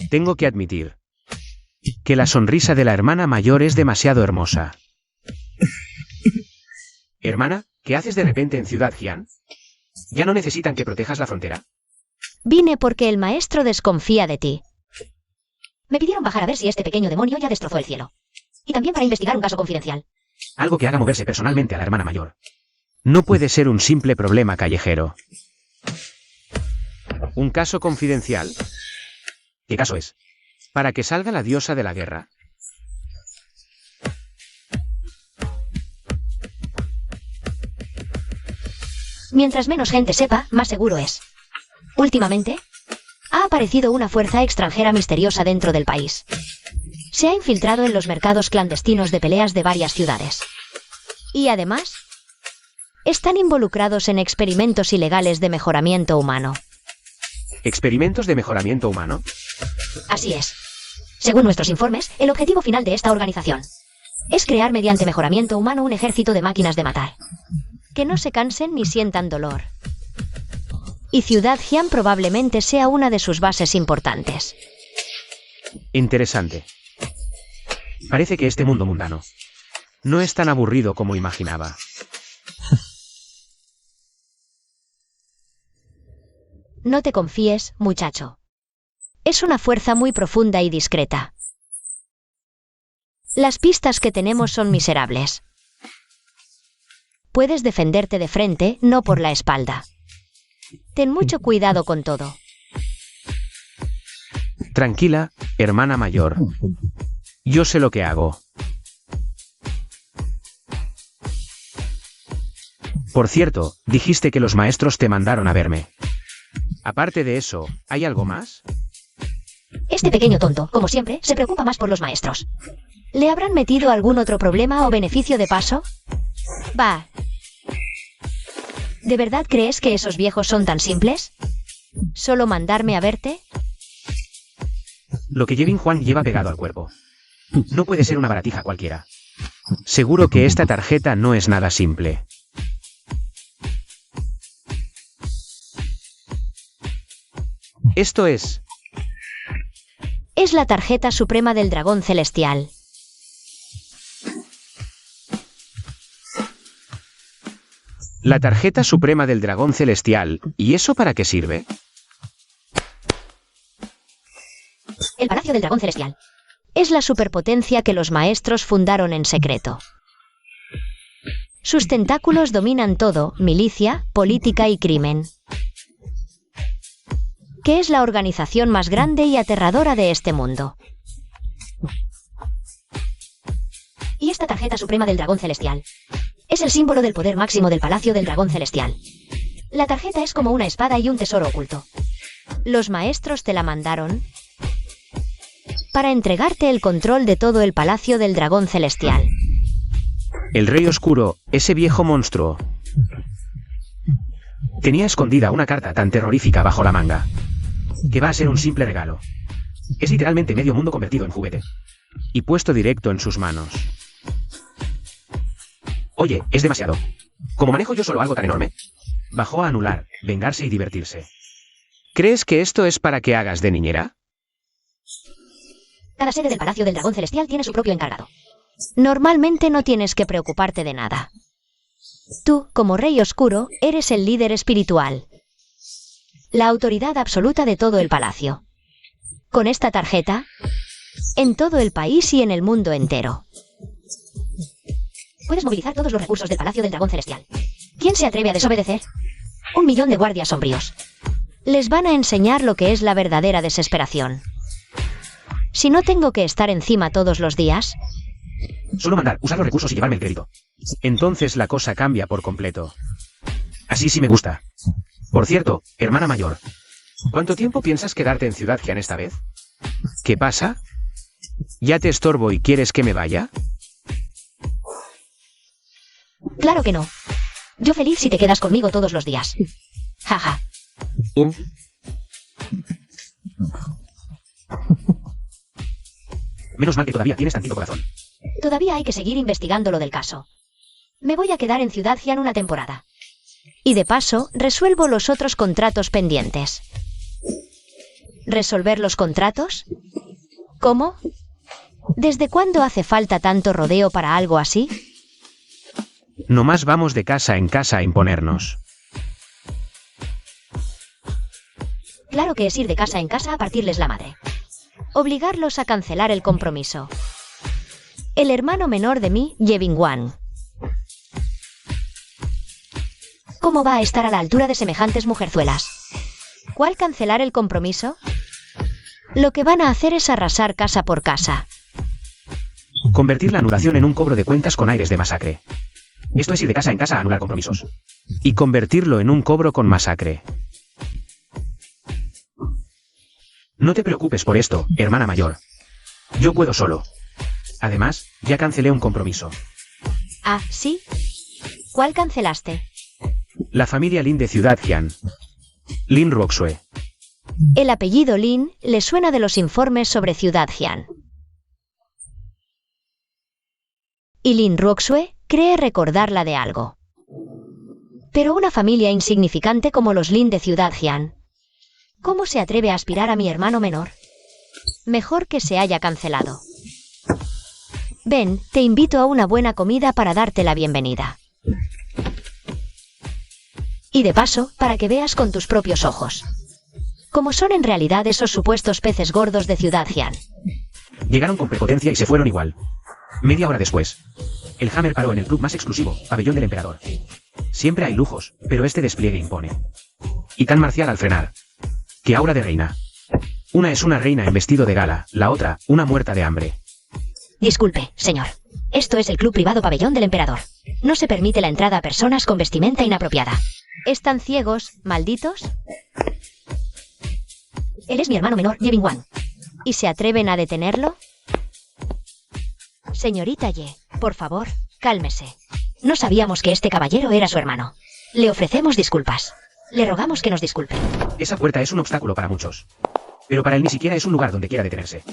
tengo que admitir que la sonrisa de la hermana mayor es demasiado hermosa. Hermana, ¿qué haces de repente en Ciudad Jian? ¿Ya no necesitan que protejas la frontera? Vine porque el maestro desconfía de ti. Me pidieron bajar a ver si este pequeño demonio ya destrozó el cielo. Y también para investigar un caso confidencial. Algo que haga moverse personalmente a la hermana mayor. No puede ser un simple problema callejero. ¿Un caso confidencial? ¿Qué caso es? Para que salga la diosa de la guerra. Mientras menos gente sepa, más seguro es. Últimamente, ha aparecido una fuerza extranjera misteriosa dentro del país. Se ha infiltrado en los mercados clandestinos de peleas de varias ciudades. Y además, están involucrados en experimentos ilegales de mejoramiento humano. ¿Experimentos de mejoramiento humano? Así es. Según nuestros informes, el objetivo final de esta organización es crear mediante mejoramiento humano un ejército de máquinas de matar. Que no se cansen ni sientan dolor. Y Ciudad Jian probablemente sea una de sus bases importantes. Interesante. Parece que este mundo mundano no es tan aburrido como imaginaba. No te confíes, muchacho. Es una fuerza muy profunda y discreta. Las pistas que tenemos son miserables. Puedes defenderte de frente, no por la espalda. Ten mucho cuidado con todo. Tranquila, hermana mayor. Yo sé lo que hago. Por cierto, dijiste que los maestros te mandaron a verme. Aparte de eso, ¿hay algo más? Este pequeño tonto, como siempre, se preocupa más por los maestros. ¿Le habrán metido algún otro problema o beneficio de paso? Va. ¿De verdad crees que esos viejos son tan simples? ¿Solo mandarme a verte? Lo que Jevin Juan lleva pegado al cuerpo. No puede ser una baratija cualquiera. Seguro que esta tarjeta no es nada simple. Esto es... Es la tarjeta suprema del dragón celestial. La tarjeta suprema del dragón celestial. ¿Y eso para qué sirve? El Palacio del Dragón Celestial. Es la superpotencia que los maestros fundaron en secreto. Sus tentáculos dominan todo, milicia, política y crimen. Que es la organización más grande y aterradora de este mundo. Y esta tarjeta suprema del Dragón Celestial es el símbolo del poder máximo del Palacio del Dragón Celestial. La tarjeta es como una espada y un tesoro oculto. Los maestros te la mandaron para entregarte el control de todo el Palacio del Dragón Celestial. El Rey Oscuro, ese viejo monstruo, tenía escondida una carta tan terrorífica bajo la manga, que va a ser un simple regalo. Es literalmente medio mundo convertido en juguete. Y puesto directo en sus manos. Oye, es demasiado. ¿Cómo manejo yo solo algo tan enorme? Bajó a anular, vengarse y divertirse. ¿Crees que esto es para que hagas de niñera? Cada sede del Palacio del Dragón Celestial tiene su propio encargado. Normalmente no tienes que preocuparte de nada. Tú, como Rey Oscuro, eres el líder espiritual. La autoridad absoluta de todo el palacio. Con esta tarjeta, en todo el país y en el mundo entero. Puedes movilizar todos los recursos del Palacio del Dragón Celestial. ¿Quién se atreve a desobedecer? 1 millón de guardias sombríos. Les van a enseñar lo que es la verdadera desesperación. Si no tengo que estar encima todos los días... Solo mandar, usar los recursos y llevarme el crédito. Entonces la cosa cambia por completo. Así sí me gusta. Por cierto, hermana mayor, ¿cuánto tiempo piensas quedarte en Ciudad Jian esta vez? ¿Qué pasa? ¿Ya te estorbo y quieres que me vaya? Claro que no. Yo feliz si te quedas conmigo todos los días. Jaja. Menos mal que todavía tienes tantito corazón. Todavía hay que seguir investigando lo del caso. Me voy a quedar en Ciudad Jian una temporada. Y de paso, resuelvo los otros contratos pendientes. ¿Resolver los contratos? ¿Cómo? ¿Desde cuándo hace falta tanto rodeo para algo así? Nomás vamos de casa en casa a imponernos. Claro que es ir de casa en casa a partirles la madre. Obligarlos a cancelar el compromiso. El hermano menor de mí, Yeving-wan. ¿Cómo va a estar a la altura de semejantes mujerzuelas? ¿Cuál cancelar el compromiso? Lo que van a hacer es arrasar casa por casa. Convertir la anulación en un cobro de cuentas con aires de masacre. Esto es ir de casa en casa a anular compromisos. Y convertirlo en un cobro con masacre. No te preocupes por esto, hermana mayor. Yo puedo solo. Además, ya cancelé un compromiso. Ah, ¿sí? ¿Cuál cancelaste? La familia Lin de Ciudad Jian. Lin Ruoxue. El apellido Lin le suena de los informes sobre Ciudad Jian. Y Lin Ruoxue cree recordarla de algo. Pero una familia insignificante como los Lin de Ciudad Jian. ¿Cómo se atreve a aspirar a mi hermano menor? Mejor que se haya cancelado. Ven, te invito a una buena comida para darte la bienvenida. Y de paso, para que veas con tus propios ojos. ¿Cómo son en realidad esos supuestos peces gordos de Ciudad Jian? Llegaron con prepotencia y se fueron igual. Media hora después. El Hammer paró en el club más exclusivo, Pabellón del Emperador. Siempre hay lujos, pero este despliegue impone. Y tan marcial al frenar. ¡Qué aura de reina! Una es una reina en vestido de gala, la otra, una muerta de hambre. Disculpe, señor. Esto es el club privado Pabellón del Emperador. No se permite la entrada a personas con vestimenta inapropiada. ¿Están ciegos, malditos? Él es mi hermano menor, Yeving-wan. ¿Y se atreven a detenerlo? Señorita Ye, por favor, cálmese. No sabíamos que este caballero era su hermano. Le ofrecemos disculpas. Le rogamos que nos disculpe. Esa puerta es un obstáculo para muchos. Pero para él ni siquiera es un lugar donde quiera detenerse.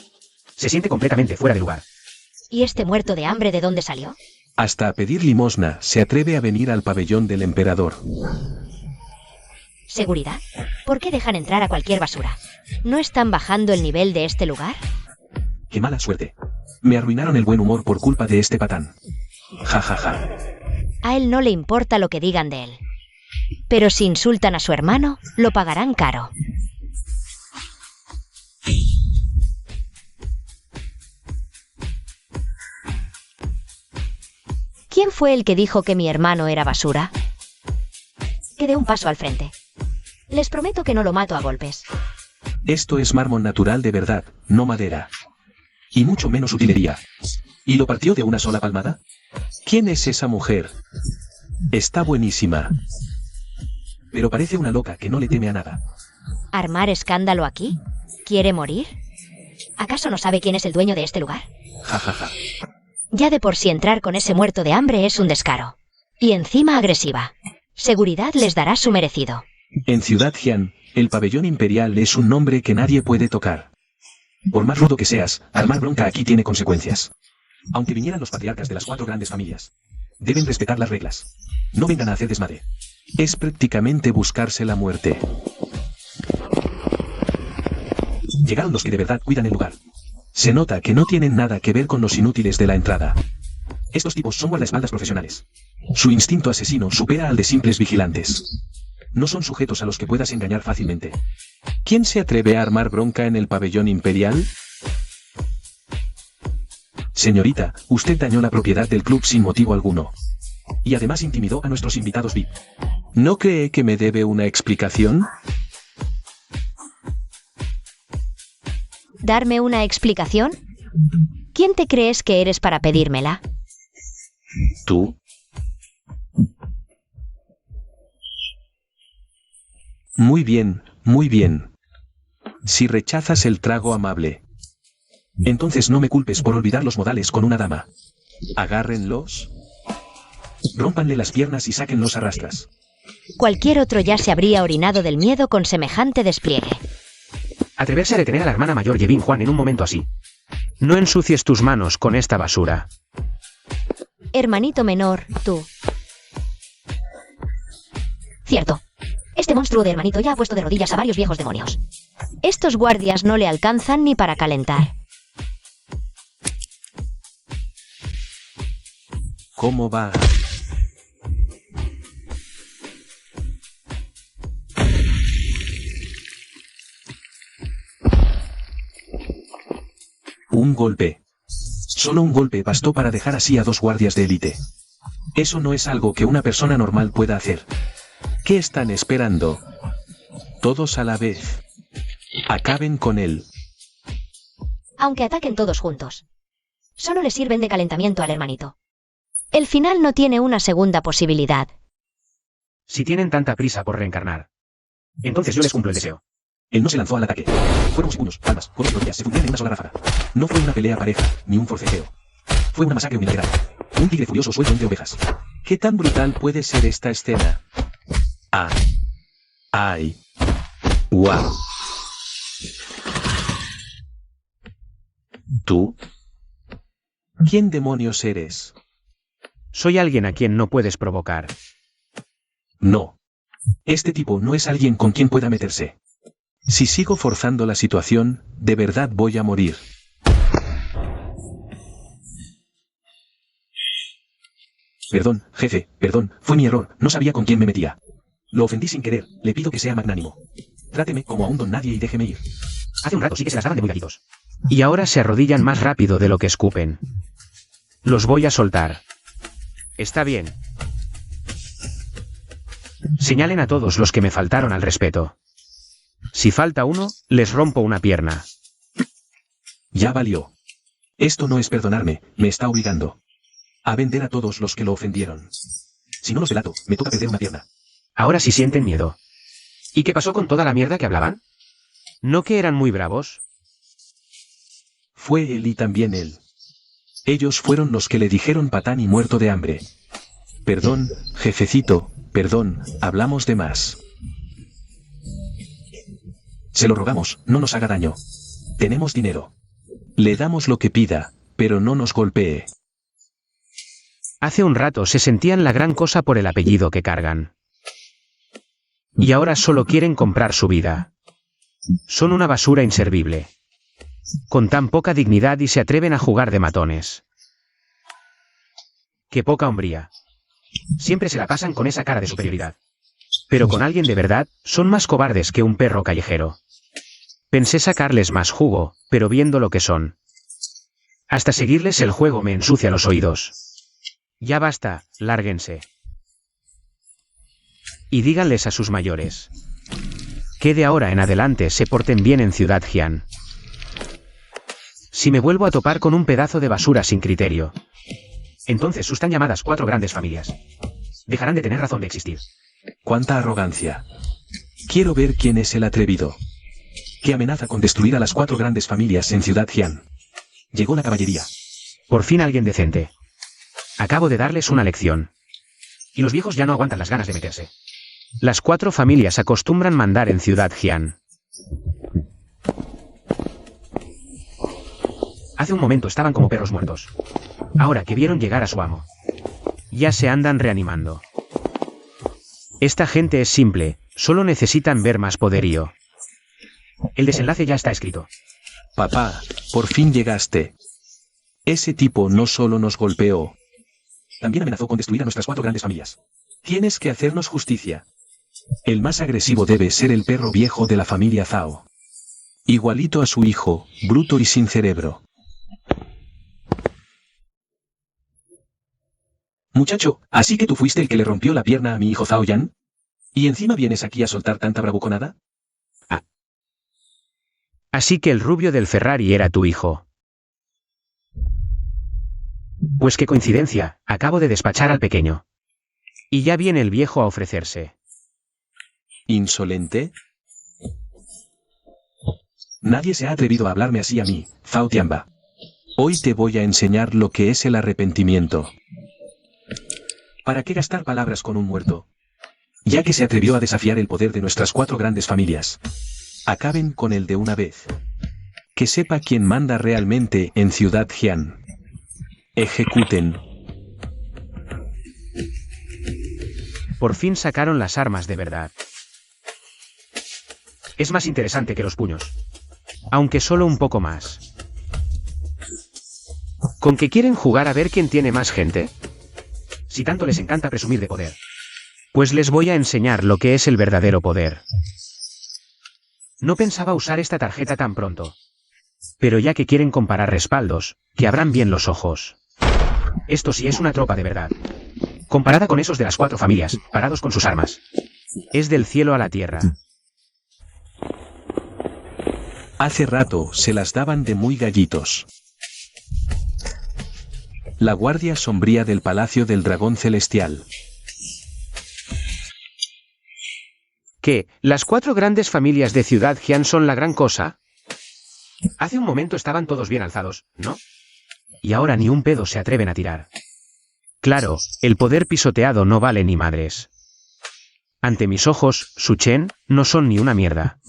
Se siente completamente fuera de lugar. ¿Y este muerto de hambre de dónde salió? Hasta a pedir limosna se atreve a venir al pabellón del emperador. ¿Seguridad? ¿Por qué dejan entrar a cualquier basura? ¿No están bajando el nivel de este lugar? ¡Qué mala suerte! Me arruinaron el buen humor por culpa de este patán. Ja, ja, ja. A él no le importa lo que digan de él. Pero si insultan a su hermano, lo pagarán caro. ¿Quién fue el que dijo que mi hermano era basura? Que dé un paso al frente. Les prometo que no lo mato a golpes. Esto es mármol natural de verdad, no madera. Y mucho menos utilería. ¿Y lo partió de una sola palmada? ¿Quién es esa mujer? Está buenísima. Pero parece una loca que no le teme a nada. ¿Armar escándalo aquí? ¿Quiere morir? ¿Acaso no sabe quién es el dueño de este lugar? Ja, ja, ja. Ya de por sí entrar con ese muerto de hambre es un descaro. Y encima agresiva. Seguridad les dará su merecido. En Ciudad Jian, el pabellón imperial es un nombre que nadie puede tocar. Por más rudo que seas, armar bronca aquí tiene consecuencias. Aunque vinieran los patriarcas de las 4 grandes familias. Deben respetar las reglas. No vengan a hacer desmadre. Es prácticamente buscarse la muerte. Llegaron los que de verdad cuidan el lugar. Se nota que no tienen nada que ver con los inútiles de la entrada. Estos tipos son guardaespaldas profesionales. Su instinto asesino supera al de simples vigilantes. No son sujetos a los que puedas engañar fácilmente. ¿Quién se atreve a armar bronca en el pabellón imperial? Señorita, usted dañó la propiedad del club sin motivo alguno. Y además intimidó a nuestros invitados VIP. ¿No cree que me debe una explicación? ¿Darme una explicación? ¿Quién te crees que eres para pedírmela? ¿Tú? Muy bien, muy bien. Si rechazas el trago amable, entonces no me culpes por olvidar los modales con una dama. Agárrenlos. Rómpanle las piernas y sáquenlos a rastras. Cualquier otro ya se habría orinado del miedo con semejante despliegue. Atreverse a detener a la hermana mayor Yeving-wan en un momento así. No ensucies tus manos con esta basura. Hermanito menor, tú. Cierto. Este monstruo de hermanito ya ha puesto de rodillas a varios viejos demonios. Estos guardias no le alcanzan ni para calentar. ¿Cómo va? Un golpe. Solo un golpe bastó para dejar así a 2 guardias de élite. Eso no es algo que una persona normal pueda hacer. ¿Qué están esperando? Todos a la vez. Acaben con él. Aunque ataquen todos juntos. Solo le sirven de calentamiento al hermanito. El final no tiene una segunda posibilidad. Si tienen tanta prisa por reencarnar, entonces yo les cumplo el deseo. Él no se lanzó al ataque. Fueron puños, palmas, codos y rodillas se fundían en una sola ráfaga. No fue una pelea pareja, ni un forcejeo. Fue una masacre unilateral. Un tigre furioso suelto entre ovejas. ¿Qué tan brutal puede ser esta escena? Ah. Ay. Wow. ¿Tú? ¿Quién demonios eres? Soy alguien a quien no puedes provocar. No. Este tipo no es alguien con quien pueda meterse. Si sigo forzando la situación, de verdad voy a morir. Perdón, jefe, perdón, fue mi error, no sabía con quién me metía. Lo ofendí sin querer, le pido que sea magnánimo. Tráteme como a un don nadie y déjeme ir. Hace un rato sí que se las daban de muy gatitos. Y ahora se arrodillan más rápido de lo que escupen. Los voy a soltar. Está bien. Señalen a todos los que me faltaron al respeto. Si falta uno, les rompo una pierna. Ya valió. Esto no es perdonarme, me está obligando a vender a todos los que lo ofendieron. Si no los delato, me toca perder una pierna. Ahora sí sienten miedo. ¿Y qué pasó con toda la mierda que hablaban? ¿No que eran muy bravos? Fue él y también él. Ellos fueron los que le dijeron patán y muerto de hambre. Perdón, jefecito, perdón, hablamos de más. Se lo rogamos, no nos haga daño. Tenemos dinero. Le damos lo que pida, pero no nos golpee. Hace un rato se sentían la gran cosa por el apellido que cargan. Y ahora solo quieren comprar su vida. Son una basura inservible. Con tan poca dignidad y se atreven a jugar de matones. Qué poca hombría. Siempre se la pasan con esa cara de superioridad. Pero con alguien de verdad, son más cobardes que un perro callejero. Pensé sacarles más jugo, pero viendo lo que son. Hasta seguirles el juego me ensucia los oídos. Ya basta, lárguense. Y díganles a sus mayores que de ahora en adelante se porten bien en Ciudad Jian. Si me vuelvo a topar con un pedazo de basura sin criterio, entonces sus tan llamadas 4 grandes familias dejarán de tener razón de existir. ¡Cuánta arrogancia! Quiero ver quién es el atrevido que amenaza con destruir a las 4 grandes familias en Ciudad Jian. Llegó la caballería. Por fin alguien decente. Acabo de darles una lección. Y los viejos ya no aguantan las ganas de meterse. Las 4 familias acostumbran mandar en Ciudad Jian. Hace un momento estaban como perros muertos. Ahora que vieron llegar a su amo, ya se andan reanimando. Esta gente es simple, solo necesitan ver más poderío. El desenlace ya está escrito. Papá, por fin llegaste. Ese tipo no solo nos golpeó, también amenazó con destruir a nuestras 4 grandes familias. Tienes que hacernos justicia. El más agresivo debe ser el perro viejo de la familia Zhao. Igualito a su hijo, bruto y sin cerebro. Muchacho, ¿así que tú fuiste el que le rompió la pierna a mi hijo Zhao Yan? ¿Y encima vienes aquí a soltar tanta bravuconada? Ah. Así que el rubio del Ferrari era tu hijo. Pues qué coincidencia, acabo de despachar al pequeño. Y ya viene el viejo a ofrecerse. ¿Insolente? Nadie se ha atrevido a hablarme así a mí, Zhao Tianba. Hoy te voy a enseñar lo que es el arrepentimiento. ¿Para qué gastar palabras con un muerto? Ya que se atrevió a desafiar el poder de nuestras 4 grandes familias, acaben con él de una vez. Que sepa quién manda realmente en Ciudad Jian. Ejecuten. Por fin sacaron las armas de verdad. Es más interesante que los puños. Aunque solo un poco más. ¿Con qué quieren jugar a ver quién tiene más gente? Si tanto les encanta presumir de poder. Pues les voy a enseñar lo que es el verdadero poder. No pensaba usar esta tarjeta tan pronto. Pero ya que quieren comparar respaldos, que abran bien los ojos. Esto sí es una tropa de verdad. Comparada con esos de las 4 familias, parados con sus armas. Es del cielo a la tierra. Hace rato se las daban de muy gallitos. La guardia sombría del Palacio del Dragón Celestial. ¿Qué? ¿Las 4 grandes familias de Ciudad Jian son la gran cosa? Hace un momento estaban todos bien alzados, ¿no? Y ahora ni un pedo se atreven a tirar. Claro, el poder pisoteado no vale ni madres. Ante mis ojos, Su Chen, no son ni una mierda.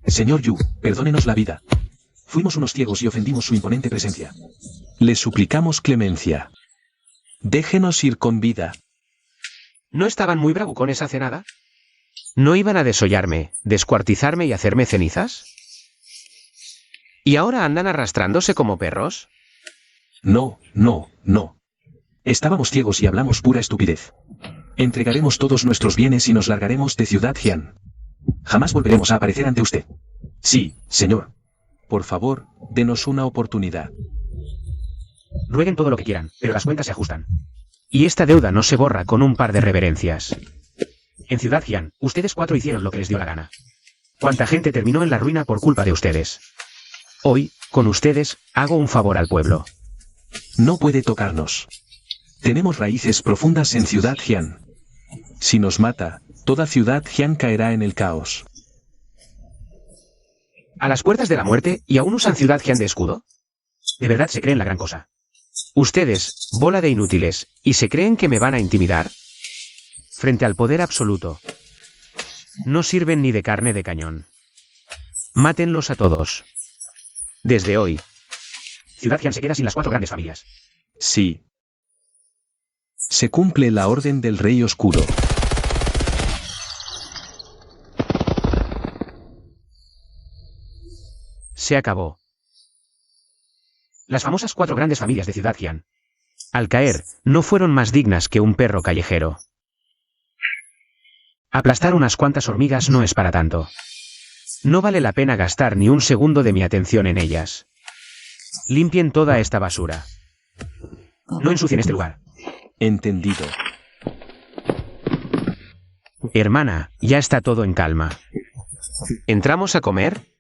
Señor Yu, perdónenos la vida. Fuimos unos ciegos y ofendimos su imponente presencia. Le suplicamos clemencia. Déjenos ir con vida. ¿No estaban muy bravucones hace nada? ¿No iban a desollarme, descuartizarme y hacerme cenizas? ¿Y ahora andan arrastrándose como perros? No, no, no. Estábamos ciegos y hablamos pura estupidez. Entregaremos todos nuestros bienes y nos largaremos de Ciudad Jian. Jamás volveremos a aparecer ante usted. Sí, señor. Por favor, denos una oportunidad. Rueguen todo lo que quieran, pero las cuentas se ajustan. Y esta deuda no se borra con un par de reverencias. En Ciudad Jian, ustedes 4 hicieron lo que les dio la gana. ¿Cuánta gente terminó en la ruina por culpa de ustedes? Hoy, con ustedes, hago un favor al pueblo. No puede tocarnos. Tenemos raíces profundas en Ciudad Jian. Si nos mata, toda Ciudad Jian caerá en el caos. ¿A las puertas de la muerte y aún usan Ciudad Jian de escudo? ¿De verdad se creen la gran cosa? Ustedes, bola de inútiles, ¿y se creen que me van a intimidar? Frente al poder absoluto. No sirven ni de carne de cañón. Mátenlos a todos. Desde hoy, Ciudad Jian se queda sin las 4 grandes familias. Sí. Se cumple la orden del Rey Oscuro. Se acabó. Las famosas 4 grandes familias de Ciudad Jian. Al caer, no fueron más dignas que un perro callejero. Aplastar unas cuantas hormigas no es para tanto. No vale la pena gastar ni un segundo de mi atención en ellas. Limpien toda esta basura. No ensucien este lugar. Entendido. Hermana, ya está todo en calma. ¿Entramos a comer?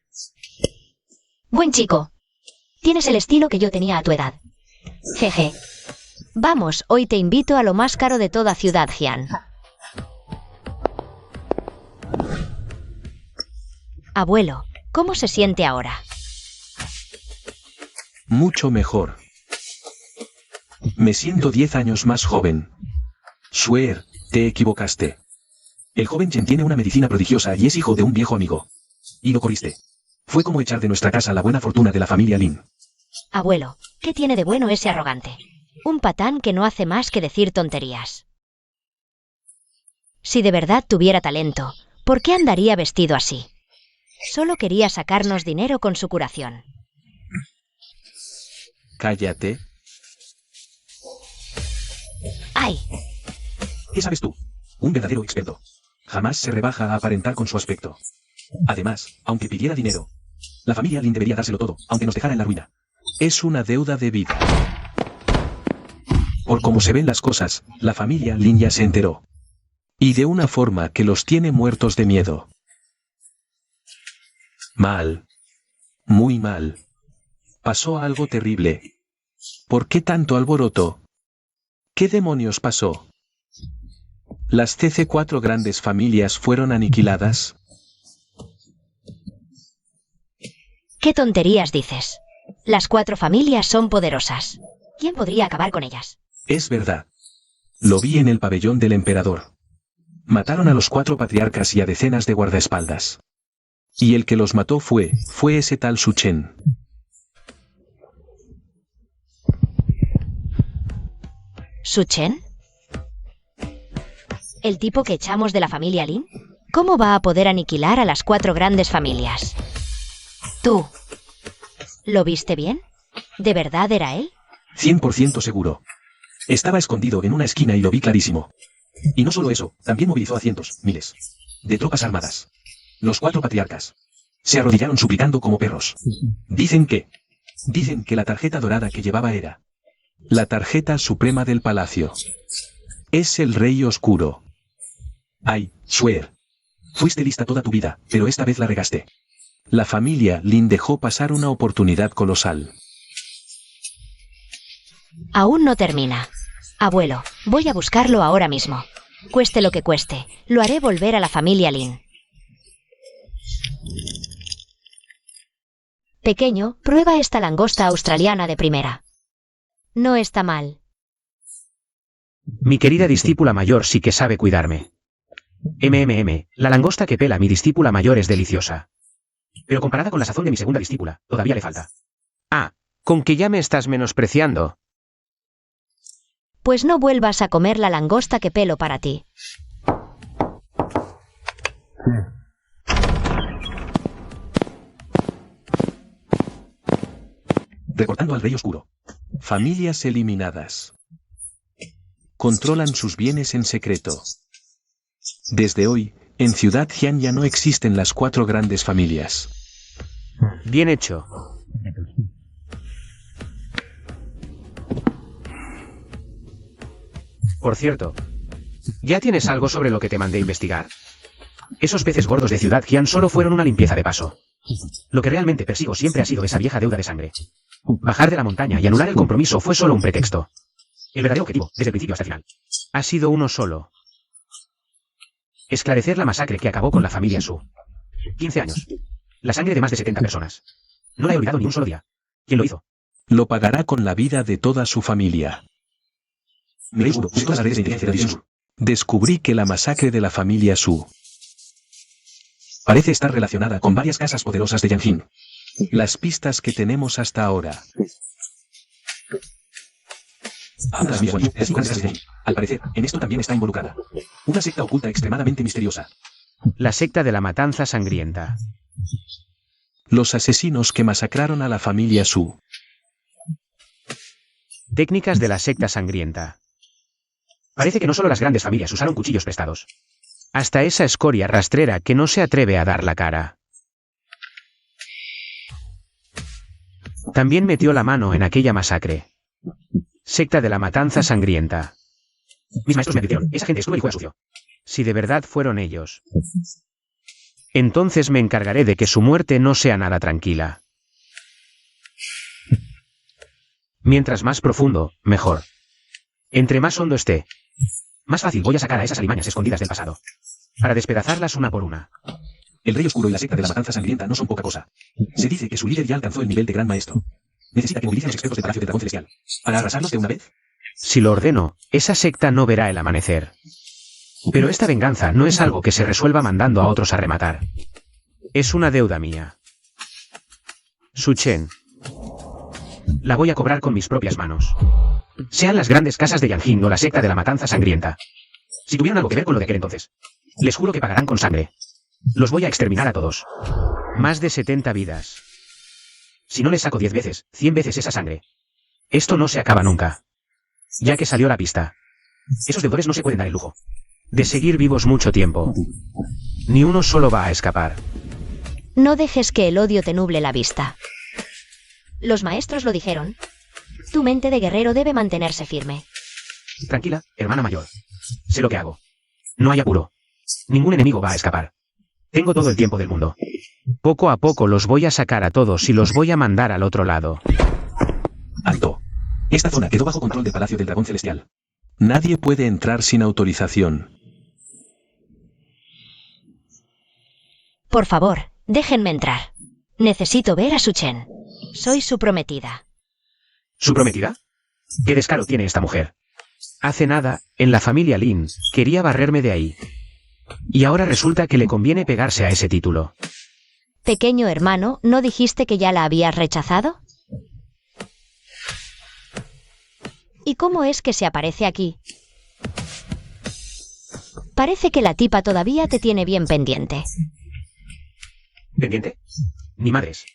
Buen chico. Tienes el estilo que yo tenía a tu edad. Jeje. Vamos, hoy te invito a lo más caro de toda Ciudad Jian. Abuelo, ¿cómo se siente ahora? Mucho mejor. Me siento 10 años más joven. Shuer, te equivocaste. El joven Chen tiene una medicina prodigiosa y es hijo de un viejo amigo. Y lo corriste. Fue como echar de nuestra casa la buena fortuna de la familia Lin. Abuelo, ¿qué tiene de bueno ese arrogante? Un patán que no hace más que decir tonterías. Si de verdad tuviera talento, ¿por qué andaría vestido así? Solo quería sacarnos dinero con su curación. Cállate. ¡Ay! ¿Qué sabes tú? Un verdadero experto. Jamás se rebaja a aparentar con su aspecto. Además, aunque pidiera dinero, la familia Lin debería dárselo todo, aunque nos dejara en la ruina. Es una deuda de vida. Por cómo se ven las cosas, la familia Lin ya se enteró. Y de una forma que los tiene muertos de miedo. Mal. Muy mal. Pasó algo terrible. ¿Por qué tanto alboroto? ¿Qué demonios pasó? ¿Las CC4 grandes familias fueron aniquiladas? ¿Qué tonterías dices? Las 4 familias son poderosas. ¿Quién podría acabar con ellas? Es verdad. Lo vi en el pabellón del emperador. Mataron a los 4 patriarcas y a decenas de guardaespaldas. Y el que los mató fue ese tal Su Chen. ¿Su Chen? ¿El tipo que echamos de la familia Lin? ¿Cómo va a poder aniquilar a las 4 grandes familias? Tú. ¿Lo viste bien? ¿De verdad era él? 100% seguro. Estaba escondido en una esquina y lo vi clarísimo. Y no solo eso, también movilizó a cientos, miles, de tropas armadas. Los 4 patriarcas se arrodillaron suplicando como perros. Dicen que la tarjeta dorada que llevaba era la tarjeta suprema del palacio. Es el Rey Oscuro. Ay, Swear. Fuiste lista toda tu vida, pero esta vez la regaste. La familia Lin dejó pasar una oportunidad colosal. Aún no termina. Abuelo, voy a buscarlo ahora mismo. Cueste lo que cueste, lo haré volver a la familia Lin. Pequeño, prueba esta langosta australiana de primera. No está mal. Mi querida discípula mayor sí que sabe cuidarme. La langosta que pela mi discípula mayor es deliciosa. Pero comparada con la sazón de mi segunda discípula, todavía le falta. Ah, ¿con que ya me estás menospreciando? Pues no vuelvas a comer la langosta que pelo para ti. Recortando al Rey Oscuro. Familias eliminadas. Controlan sus bienes en secreto. Desde hoy, en Ciudad Jian ya no existen las 4 grandes familias. Bien hecho. Por cierto, ¿ya tienes algo sobre lo que te mandé investigar? Esos peces gordos de Ciudad Jian solo fueron una limpieza de paso. Lo que realmente persigo siempre ha sido esa vieja deuda de sangre. Bajar de la montaña y anular el compromiso fue solo un pretexto. El verdadero objetivo, desde el principio hasta el final, ha sido uno solo. Esclarecer la masacre que acabó con la familia Su. 15 años. La sangre de más de 70 personas. No la he olvidado ni un solo día. ¿Quién lo hizo? Lo pagará con la vida de toda su familia. Me juro, todas las redes de inteligencia de Su. Descubrí que la masacre de la familia Su parece estar relacionada con varias casas poderosas de Yanjin. Las pistas que tenemos hasta ahora. Al parecer, en esto también está involucrada una secta oculta extremadamente misteriosa. La secta de la matanza sangrienta. Los asesinos que masacraron a la familia Su. Técnicas de la secta sangrienta. Parece que no solo las grandes familias usaron cuchillos prestados. Hasta esa escoria rastrera que no se atreve a dar la cara. También metió la mano en aquella masacre. Secta de la matanza sangrienta. Mis maestros me advirtieron, esa gente estuvo y juega sucio. Si de verdad fueron ellos, entonces me encargaré de que su muerte no sea nada tranquila. Mientras más profundo, mejor. Entre más hondo esté, más fácil voy a sacar a esas alimañas escondidas del pasado. Para despedazarlas una por una. El Rey Oscuro y la secta de la matanza sangrienta no son poca cosa. Se dice que su líder ya alcanzó el nivel de gran maestro. Necesita que movilice a los expertos del Palacio del Dragón Celestial. ¿Para arrasarlos de una vez? Si lo ordeno, esa secta no verá el amanecer. Pero esta venganza no es algo que se resuelva mandando a otros a rematar. Es una deuda mía. Su Chen. La voy a cobrar con mis propias manos. Sean las grandes casas de Yanjin o la secta de la matanza sangrienta. Si tuvieron algo que ver con lo de aquel entonces, les juro que pagarán con sangre. Los voy a exterminar a todos. Más de 70 vidas. Si no les saco 10 veces, 100 veces esa sangre. Esto no se acaba nunca. Ya que salió la pista. Esos deudores no se pueden dar el lujo de seguir vivos mucho tiempo. Ni uno solo va a escapar. No dejes que el odio te nuble la vista. Los maestros lo dijeron. Tu mente de guerrero debe mantenerse firme. Tranquila, hermana mayor. Sé lo que hago. No hay apuro. Ningún enemigo va a escapar. Tengo todo el tiempo del mundo. Poco a poco los voy a sacar a todos y los voy a mandar al otro lado. Alto. Esta zona quedó bajo control del Palacio del Dragón Celestial. Nadie puede entrar sin autorización. Por favor, déjenme entrar. Necesito ver a Su Chen. Soy su prometida. ¿Su prometida? ¿Qué descaro tiene esta mujer? Hace nada, en la familia Lin, quería barrerme de ahí. Y ahora resulta que le conviene pegarse a ese título. Pequeño hermano, ¿no dijiste que ya la habías rechazado? ¿Y cómo es que se aparece aquí? Parece que la tipa todavía te tiene bien pendiente. ¿Pendiente? Ni madres.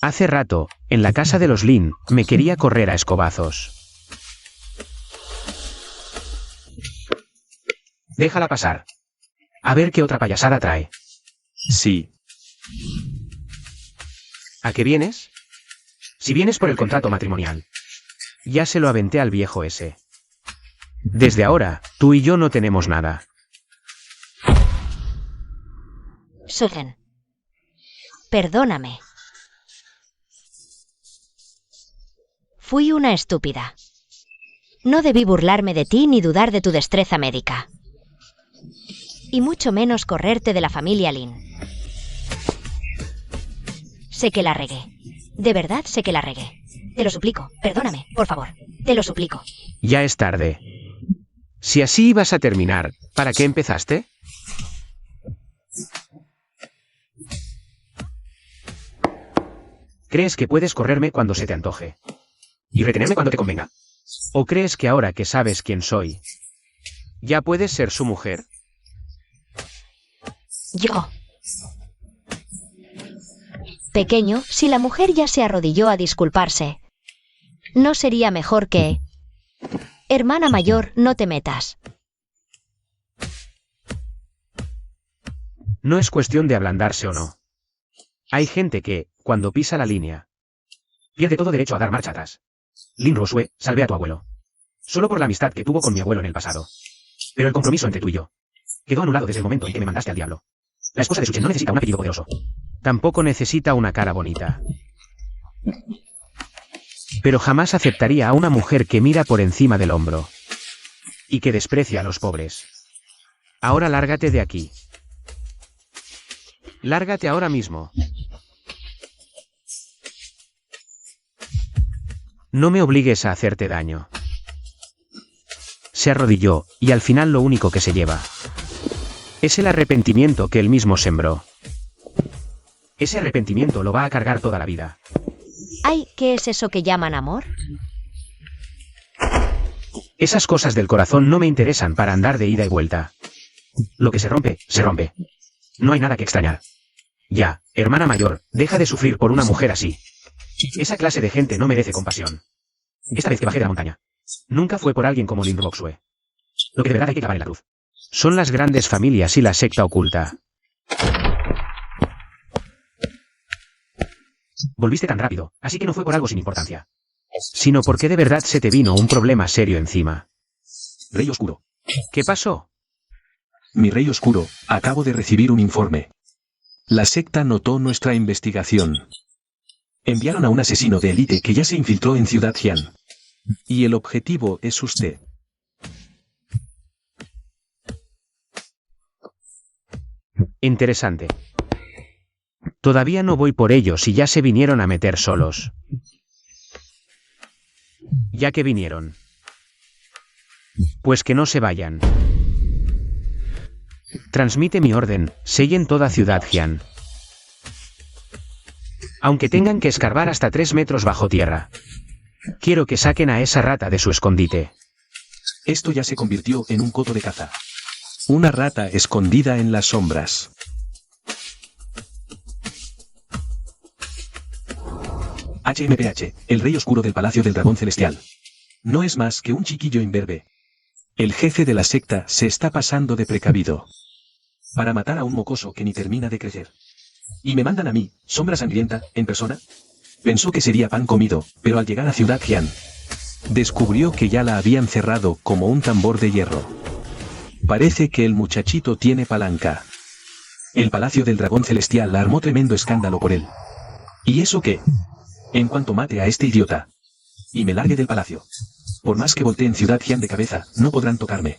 Hace rato, en la casa de los Lin, me quería correr a escobazos. Déjala pasar. A ver qué otra payasada trae. Sí. ¿A qué vienes? Si vienes por el contrato matrimonial. Ya se lo aventé al viejo ese. Desde ahora, tú y yo no tenemos nada. Sugen. Perdóname. Fui una estúpida. No debí burlarme de ti ni dudar de tu destreza médica. Y mucho menos correrte de la familia Lin. Sé que la regué. De verdad sé que la regué. Te lo suplico, perdóname, por favor. Te lo suplico. Ya es tarde. Si así ibas a terminar, ¿para qué empezaste? ¿Crees que puedes correrme cuando se te antoje? ¿Y retenerme cuando te convenga? ¿O crees que ahora que sabes quién soy, ya puedes ser su mujer? Yo. Pequeño, si la mujer ya se arrodilló a disculparse, ¿no sería mejor que... Hermana mayor, no te metas? No es cuestión de ablandarse o no. Hay gente que, cuando pisa la línea, pierde todo derecho a dar marcha atrás. Lin Rosue, salvé a tu abuelo. Solo por la amistad que tuvo con mi abuelo en el pasado. Pero el compromiso entre tú y yo quedó anulado desde el momento en que me mandaste al diablo. La esposa de Suchen no necesita un apellido poderoso. Tampoco necesita una cara bonita. Pero jamás aceptaría a una mujer que mira por encima del hombro. Y que desprecia a los pobres. Ahora lárgate de aquí. Lárgate ahora mismo. No me obligues a hacerte daño. Se arrodilló, y al final lo único que se lleva es el arrepentimiento que él mismo sembró. Ese arrepentimiento lo va a cargar toda la vida. Ay, ¿qué es eso que llaman amor? Esas cosas del corazón no me interesan para andar de ida y vuelta. Lo que se rompe, se rompe. No hay nada que extrañar. Ya, hermana mayor, deja de sufrir por una mujer así. Esa clase de gente no merece compasión. Esta vez que bajé de la montaña, nunca fue por alguien como Lin Roxue. Lo que de verdad hay que clavar en la cruz son las grandes familias y la secta oculta. Volviste tan rápido, así que no fue por algo sin importancia, sino porque de verdad se te vino un problema serio encima. Rey Oscuro. ¿Qué pasó? Mi Rey Oscuro, acabo de recibir un informe. La secta notó nuestra investigación. Enviaron a un asesino de élite que ya se infiltró en Ciudad Jian. Y el objetivo es usted. Interesante. Todavía no voy por ellos y ya se vinieron a meter solos. Ya que vinieron, pues que no se vayan. Transmite mi orden, sellen toda Ciudad Jian. Aunque tengan que escarbar hasta 3 metros bajo tierra. Quiero que saquen a esa rata de su escondite. Esto ya se convirtió en un coto de caza. Una rata escondida en las sombras. HMPH, el Rey Oscuro del Palacio del Dragón Celestial. No es más que un chiquillo imberbe. El jefe de la secta se está pasando de precavido. Para matar a un mocoso que ni termina de crecer. Y me mandan a mí, Sombra Sangrienta, en persona. Pensó que sería pan comido, pero al llegar a Ciudad Jian, descubrió que ya la habían cerrado como un tambor de hierro. Parece que el muchachito tiene palanca. El Palacio del Dragón Celestial armó tremendo escándalo por él. ¿Y eso qué? En cuanto mate a este idiota y me largue del palacio, por más que voltee en Ciudad Jian de cabeza, no podrán tocarme.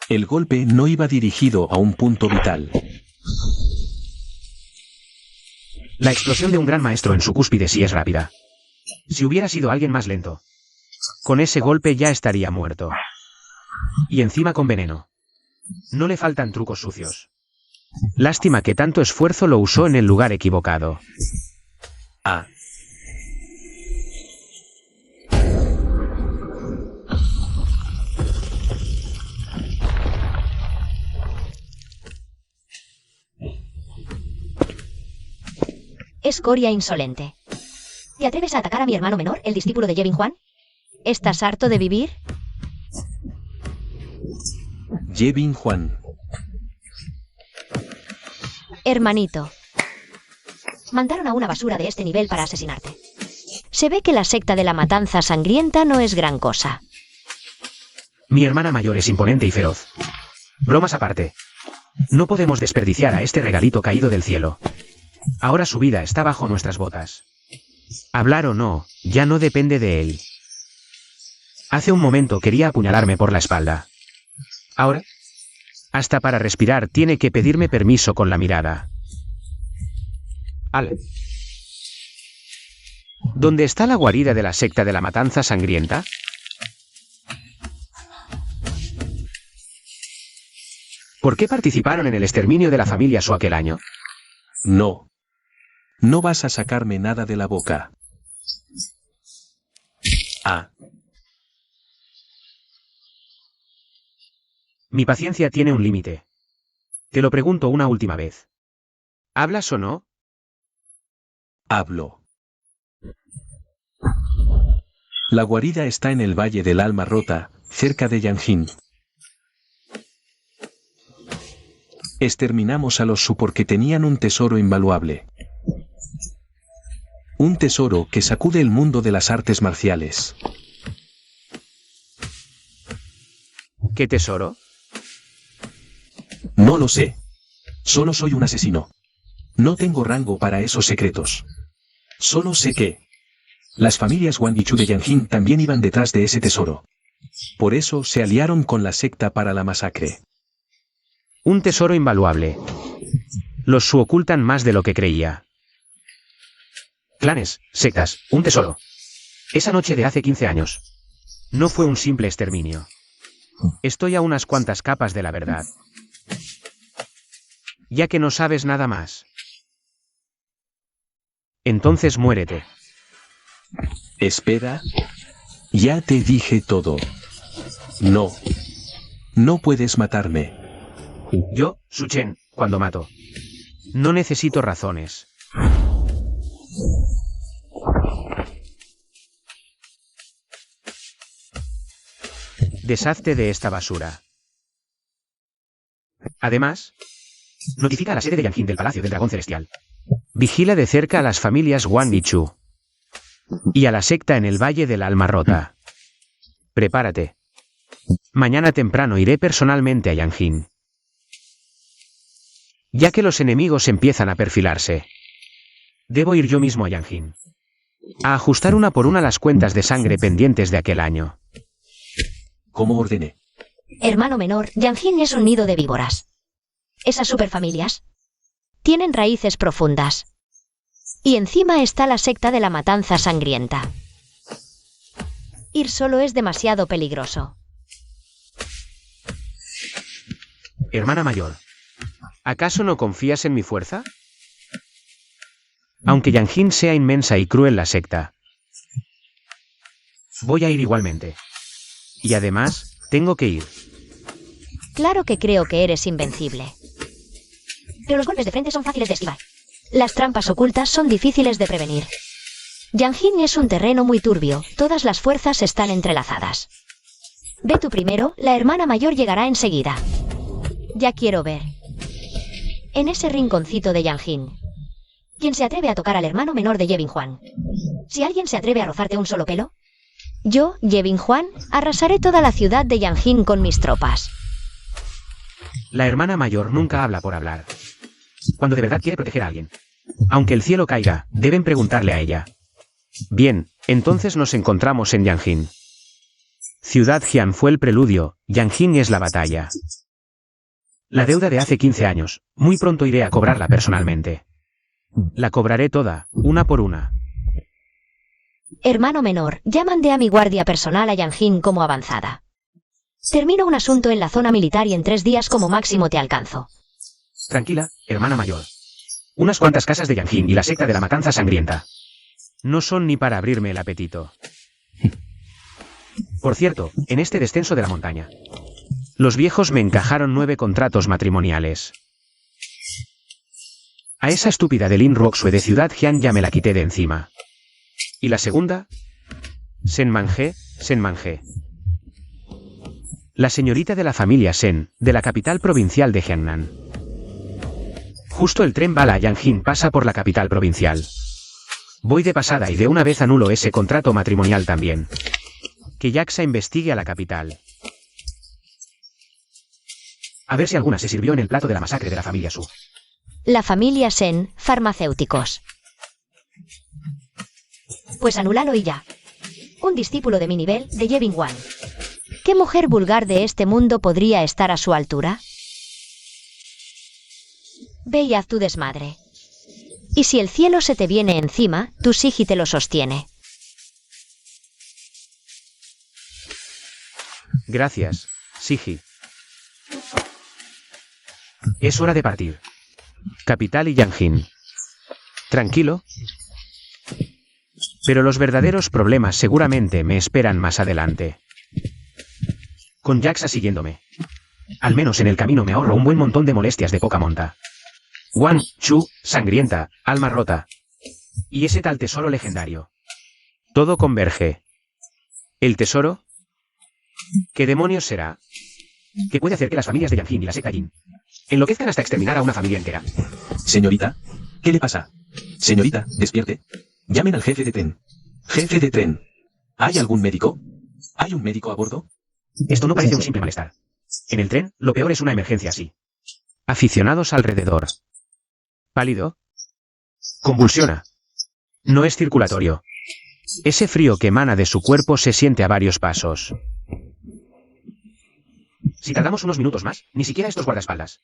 El golpe no iba dirigido a un punto vital. La explosión de un gran maestro en su cúspide sí es rápida. Si hubiera sido alguien más lento, con ese golpe ya estaría muerto. Y encima con veneno. No le faltan trucos sucios. Lástima que tanto esfuerzo lo usó en el lugar equivocado. Escoria insolente. ¿Te atreves a atacar a mi hermano menor, el discípulo de Yevin Juan? ¿Estás harto de vivir? Yevin Juan. Hermanito. Mandaron a una basura de este nivel para asesinarte. Se ve que la secta de la matanza sangrienta no es gran cosa. Mi hermana mayor es imponente y feroz. Bromas aparte. No podemos desperdiciar a este regalito caído del cielo. Ahora su vida está bajo nuestras botas. Hablar o no, ya no depende de él. Hace un momento quería apuñalarme por la espalda. Ahora, hasta para respirar tiene que pedirme permiso con la mirada. Al. ¿Dónde está la guarida de la secta de la matanza sangrienta? ¿Por qué participaron en el exterminio de la familia Su aquel año? No. No vas a sacarme nada de la boca. Ah. Mi paciencia tiene un límite. Te lo pregunto una última vez. ¿Hablas o no? Hablo. La guarida está en el Valle del Alma Rota, cerca de Yanjin. Exterminamos a los Su porque tenían un tesoro invaluable. Un tesoro que sacude el mundo de las artes marciales. ¿Qué tesoro? No lo sé. Solo soy un asesino. No tengo rango para esos secretos. Solo sé que las familias Wang y Chu de Yanjin también iban detrás de ese tesoro. Por eso se aliaron con la secta para la masacre. Un tesoro invaluable. Los Su ocultan más de lo que creía. Clanes, sectas, un tesoro. Esa noche de hace 15 años. No fue un simple exterminio. Estoy a unas cuantas capas de la verdad. Ya que no sabes nada más. Entonces muérete. Espera. Ya te dije todo. No. No puedes matarme. Yo, Su Chen, cuando mato. No necesito razones. Deshazte de esta basura. Además, notifica a la sede de Yanjin del Palacio del Dragón Celestial. Vigila de cerca a las familias Wang y Chu. Y a la secta en el Valle del Alma Rota. Prepárate. Mañana temprano iré personalmente a Yanjin. Ya que los enemigos empiezan a perfilarse. Debo ir yo mismo a Yanjin. A ajustar una por una las cuentas de sangre pendientes de aquel año. Como ordené. Hermano menor, Yanjin es un nido de víboras. Esas superfamilias tienen raíces profundas. Y encima está la secta de la matanza sangrienta. Ir solo es demasiado peligroso. Hermana mayor, ¿acaso no confías en mi fuerza? Aunque Yanjin sea inmensa y cruel la secta, voy a ir igualmente. Y además, tengo que ir. Claro que creo que eres invencible. Pero los golpes de frente son fáciles de esquivar. Las trampas ocultas son difíciles de prevenir. Yanjin es un terreno muy turbio, todas las fuerzas están entrelazadas. Ve tú primero, la hermana mayor llegará enseguida. Ya quiero ver. En ese rinconcito de Yanjin. ¿Quién se atreve a tocar al hermano menor de Yevin Juan? Si alguien se atreve a rozarte un solo pelo, yo, Yevin Juan, arrasaré toda la ciudad de Yanjin con mis tropas. La hermana mayor nunca habla por hablar. Cuando de verdad quiere proteger a alguien. Aunque el cielo caiga, deben preguntarle a ella. Bien, entonces nos encontramos en Yanjin. Ciudad Jian fue el preludio, Yanjin es la batalla. La deuda de hace 15 años, muy pronto iré a cobrarla personalmente. La cobraré toda, una por una. Hermano menor, ya mandé a mi guardia personal a Yanjin como avanzada. Termino un asunto en la zona militar y en 3 días como máximo te alcanzo. Tranquila, hermana mayor. Unas cuantas casas de Yanjin y la secta de la matanza sangrienta. No son ni para abrirme el apetito. Por cierto, en este descenso de la montaña, los viejos me encajaron 9 contratos matrimoniales. A esa estúpida de Lin Ruoxue de Ciudad Jian ya me la quité de encima. ¿Y la segunda? Sen Manje. La señorita de la familia Sen, de la capital provincial de Jiangnan. Justo el tren bala Yanjin pasa por la capital provincial. Voy de pasada y de una vez anulo ese contrato matrimonial también. Que Yaxa investigue a la capital. A ver si alguna se sirvió en el plato de la masacre de la familia Su. La familia Sen, farmacéuticos. Pues anúlalo y ya. Un discípulo de mi nivel, de Yeving Wan. ¿Qué mujer vulgar de este mundo podría estar a su altura? Ve y haz tu desmadre. Y si el cielo se te viene encima, tu Siji te lo sostiene. Gracias, Siji. Es hora de partir. Capital y Yanjin. Tranquilo. Pero los verdaderos problemas seguramente me esperan más adelante. Con Yaxa siguiéndome. Al menos en el camino me ahorro un buen montón de molestias de poca monta. Wan, Chu, sangrienta, alma rota. Y ese tal tesoro legendario. Todo converge. ¿El tesoro? ¿Qué demonios será? ¿Qué puede hacer que las familias de Yanjin y la secta Yin enloquezcan hasta exterminar a una familia entera? Señorita, ¿qué le pasa? Señorita, despierte. Llamen al jefe de tren. Jefe de tren. ¿Hay algún médico? ¿Hay un médico a bordo? Esto no parece un simple malestar. En el tren, lo peor es una emergencia así. Aficionados alrededor. ¿Pálido? Convulsiona. No es circulatorio. Ese frío que emana de su cuerpo se siente a varios pasos. Si tardamos unos minutos más, ni siquiera estos guardaespaldas.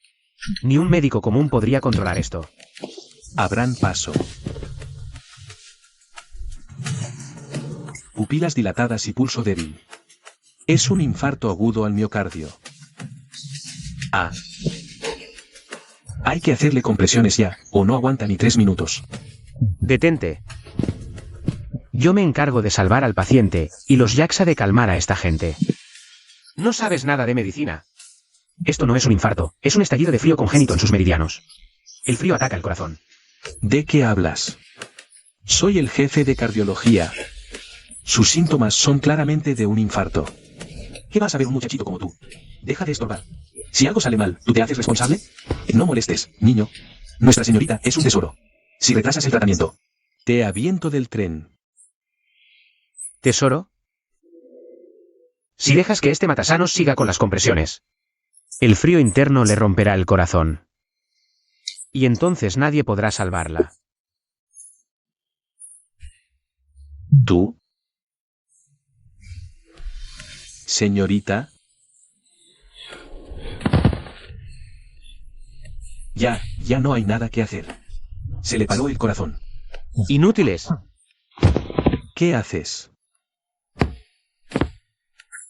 Ni un médico común podría controlar esto. Abran paso. Pupilas dilatadas y pulso débil. Es un infarto agudo al miocardio. Ah. Hay que hacerle compresiones ya, o no aguanta ni 3 minutos. Detente. Yo me encargo de salvar al paciente, y los Yaxa de calmar a esta gente. No sabes nada de medicina. Esto no es un infarto, es un estallido de frío congénito en sus meridianos. El frío ataca el corazón. ¿De qué hablas? Soy el jefe de cardiología. Sus síntomas son claramente de un infarto. ¿Qué vas a ver un muchachito como tú? Deja de estorbar. Si algo sale mal, ¿tú te haces responsable? No molestes, niño. Nuestra señorita es un tesoro. Si retrasas el tratamiento, te aviento del tren. ¿Tesoro? Si dejas que este matasanos siga con las compresiones, el frío interno le romperá el corazón. Y entonces nadie podrá salvarla. ¿Tú? Señorita. Ya no hay nada que hacer. Se le paró el corazón. Inútiles. ¿Qué haces?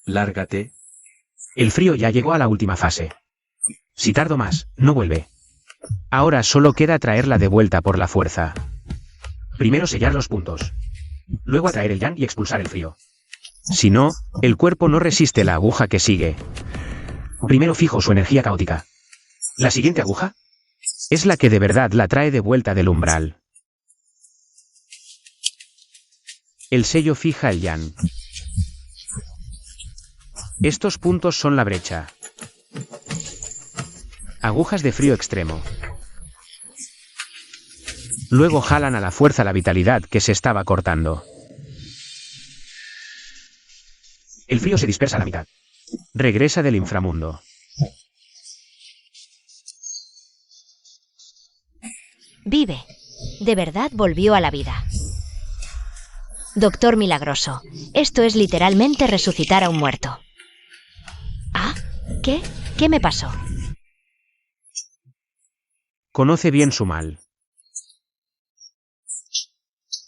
Lárgate. El frío ya llegó a la última fase. Si tardo más, no vuelve. Ahora solo queda traerla de vuelta por la fuerza. Primero sellar los puntos. Luego atraer el yang y expulsar el frío. Si no, el cuerpo no resiste la aguja que sigue. Primero fijo su energía caótica. La siguiente aguja es la que de verdad la trae de vuelta del umbral. El sello fija el yang. Estos puntos son la brecha. Agujas de frío extremo. Luego jalan a la fuerza la vitalidad que se estaba cortando. El frío se dispersa a la mitad. Regresa del inframundo. Vive. De verdad volvió a la vida. Doctor milagroso. Esto es literalmente resucitar a un muerto. ¿Ah? ¿Qué? ¿Qué me pasó? Conoce bien su mal.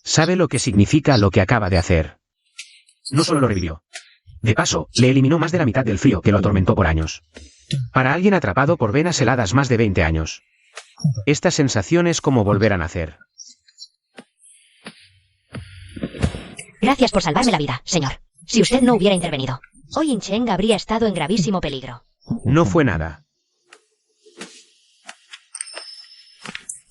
Sabe lo que significa lo que acaba de hacer. No solo lo revivió. De paso, le eliminó más de la mitad del frío que lo atormentó por años. Para alguien atrapado por venas heladas más de 20 años. Esta sensación es como volver a nacer. Gracias por salvarme la vida, señor. Si usted no hubiera intervenido, hoy Yin Cheng habría estado en gravísimo peligro. No fue nada.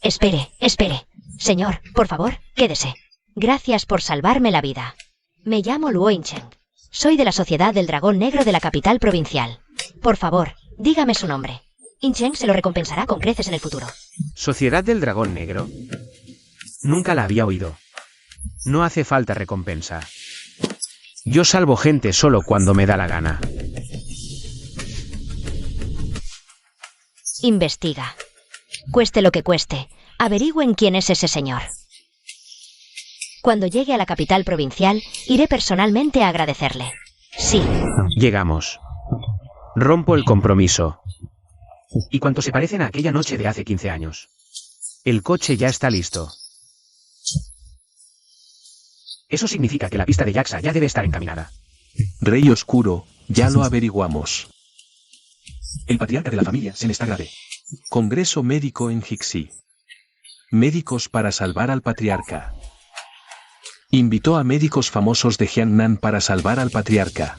Espere, espere. Señor, por favor, quédese. Gracias por salvarme la vida. Me llamo Luo Incheng. Soy de la Sociedad del Dragón Negro de la capital provincial. Por favor, dígame su nombre. Incheng se lo recompensará con creces en el futuro. ¿Sociedad del Dragón Negro? Nunca la había oído. No hace falta recompensa. Yo salvo gente solo cuando me da la gana. Investiga. Cueste lo que cueste, averigüen quién es ese señor. Cuando llegue a la capital provincial, iré personalmente a agradecerle. Sí. Llegamos. Rompo el compromiso. ¿Y cuánto se parecen a aquella noche de hace 15 años? El coche ya está listo. Eso significa que la pista de Jaxa ya debe estar encaminada. Rey Oscuro, ya lo averiguamos. El patriarca de la familia Sen está grave. Congreso médico en Jixi. Médicos para salvar al patriarca. Invitó a médicos famosos de Jiangnan para salvar al patriarca.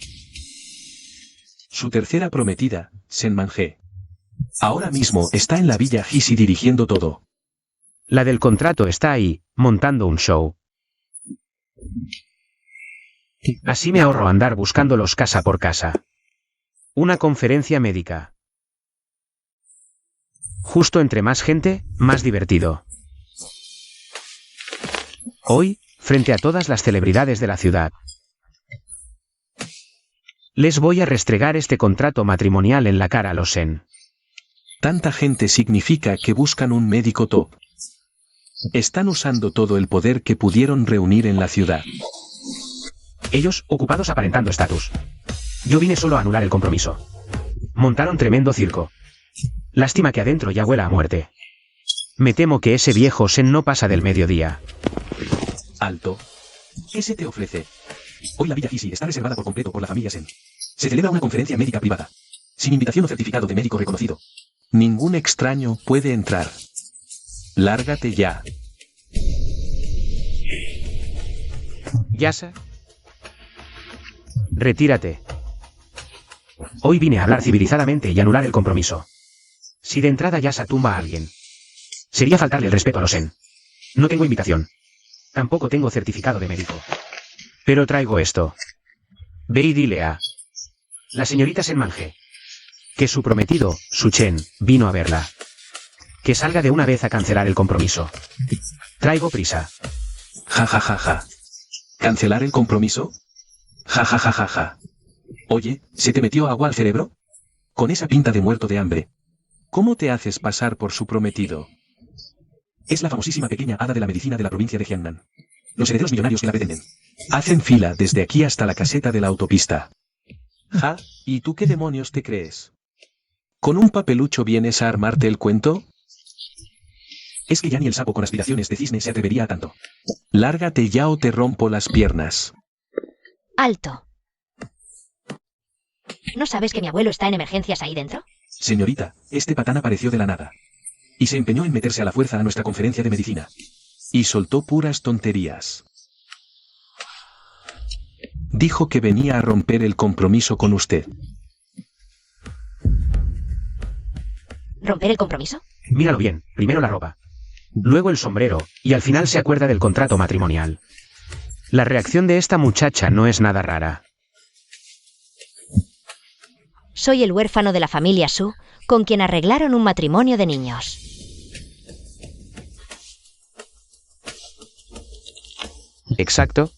Su tercera prometida, Sen Manje. Ahora mismo está en la villa Jixi dirigiendo todo. La del contrato está ahí, montando un show. Así me ahorro andar buscándolos casa por casa. Una conferencia médica. Justo entre más gente, más divertido. Hoy, frente a todas las celebridades de la ciudad, les voy a restregar este contrato matrimonial en la cara a los Sen. Tanta gente significa que buscan un médico top. Están usando todo el poder que pudieron reunir en la ciudad. Ellos, ocupados aparentando estatus. Yo vine solo a anular el compromiso. Montaron tremendo circo. Lástima que adentro ya huela a muerte. Me temo que ese viejo Sen no pasa del mediodía. Alto. ¿Qué se te ofrece? Hoy la villa Jixi está reservada por completo por la familia Sen. Se celebra una conferencia médica privada. Sin invitación o certificado de médico reconocido. Ningún extraño puede entrar. Lárgate ya. Yasa. Retírate. Hoy vine a hablar civilizadamente y anular el compromiso. Si de entrada Yasa tumba a alguien, sería faltarle el respeto a los Sen. No tengo invitación. Tampoco tengo certificado de médico. Pero traigo esto. Ve y dile a la señorita Sen Manje que su prometido, Su Chen, vino a verla. Que salga de una vez a cancelar el compromiso. Traigo prisa. Ja ja ja ja. ¿Cancelar el compromiso? Ja ja ja ja ja. Oye, ¿se te metió agua al cerebro? Con esa pinta de muerto de hambre. ¿Cómo te haces pasar por su prometido? Es la famosísima pequeña hada de la medicina de la provincia de Jiangnan. Los herederos millonarios que la pretenden. Hacen fila desde aquí hasta la caseta de la autopista. Ja, ¿y tú qué demonios te crees? ¿Con un papelucho vienes a armarte el cuento? Es que ya ni el sapo con aspiraciones de cisne se atrevería a tanto. Lárgate ya o te rompo las piernas. Alto. ¿No sabes que mi abuelo está en emergencias ahí dentro? Señorita, este patán apareció de la nada. Y se empeñó en meterse a la fuerza a nuestra conferencia de medicina. Y soltó puras tonterías. Dijo que venía a romper el compromiso con usted. ¿Romper el compromiso? Míralo bien, primero la ropa. Luego el sombrero, y al final se acuerda del contrato matrimonial. La reacción de esta muchacha no es nada rara. Soy el huérfano de la familia Su, con quien arreglaron un matrimonio de niños. Exacto.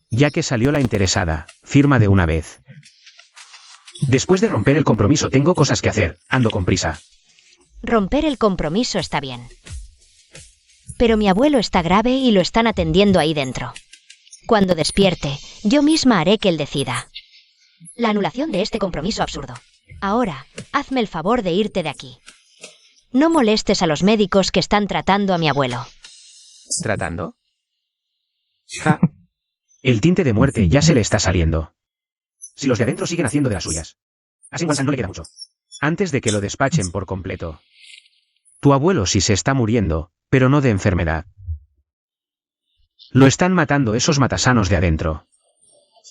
Ya que salió la interesada, firma de una vez. Después de romper el compromiso tengo cosas que hacer, ando con prisa. Romper el compromiso está bien. Pero mi abuelo está grave y lo están atendiendo ahí dentro. Cuando despierte, yo misma haré que él decida. La anulación de este compromiso absurdo. Ahora, hazme el favor de irte de aquí. No molestes a los médicos que están tratando a mi abuelo. ¿Tratando? Ja. El tinte de muerte ya se le está saliendo. Si los de adentro siguen haciendo de las suyas. A Shen no le queda mucho. Antes de que lo despachen por completo. Tu abuelo sí se está muriendo, pero no de enfermedad. Lo están matando esos matasanos de adentro.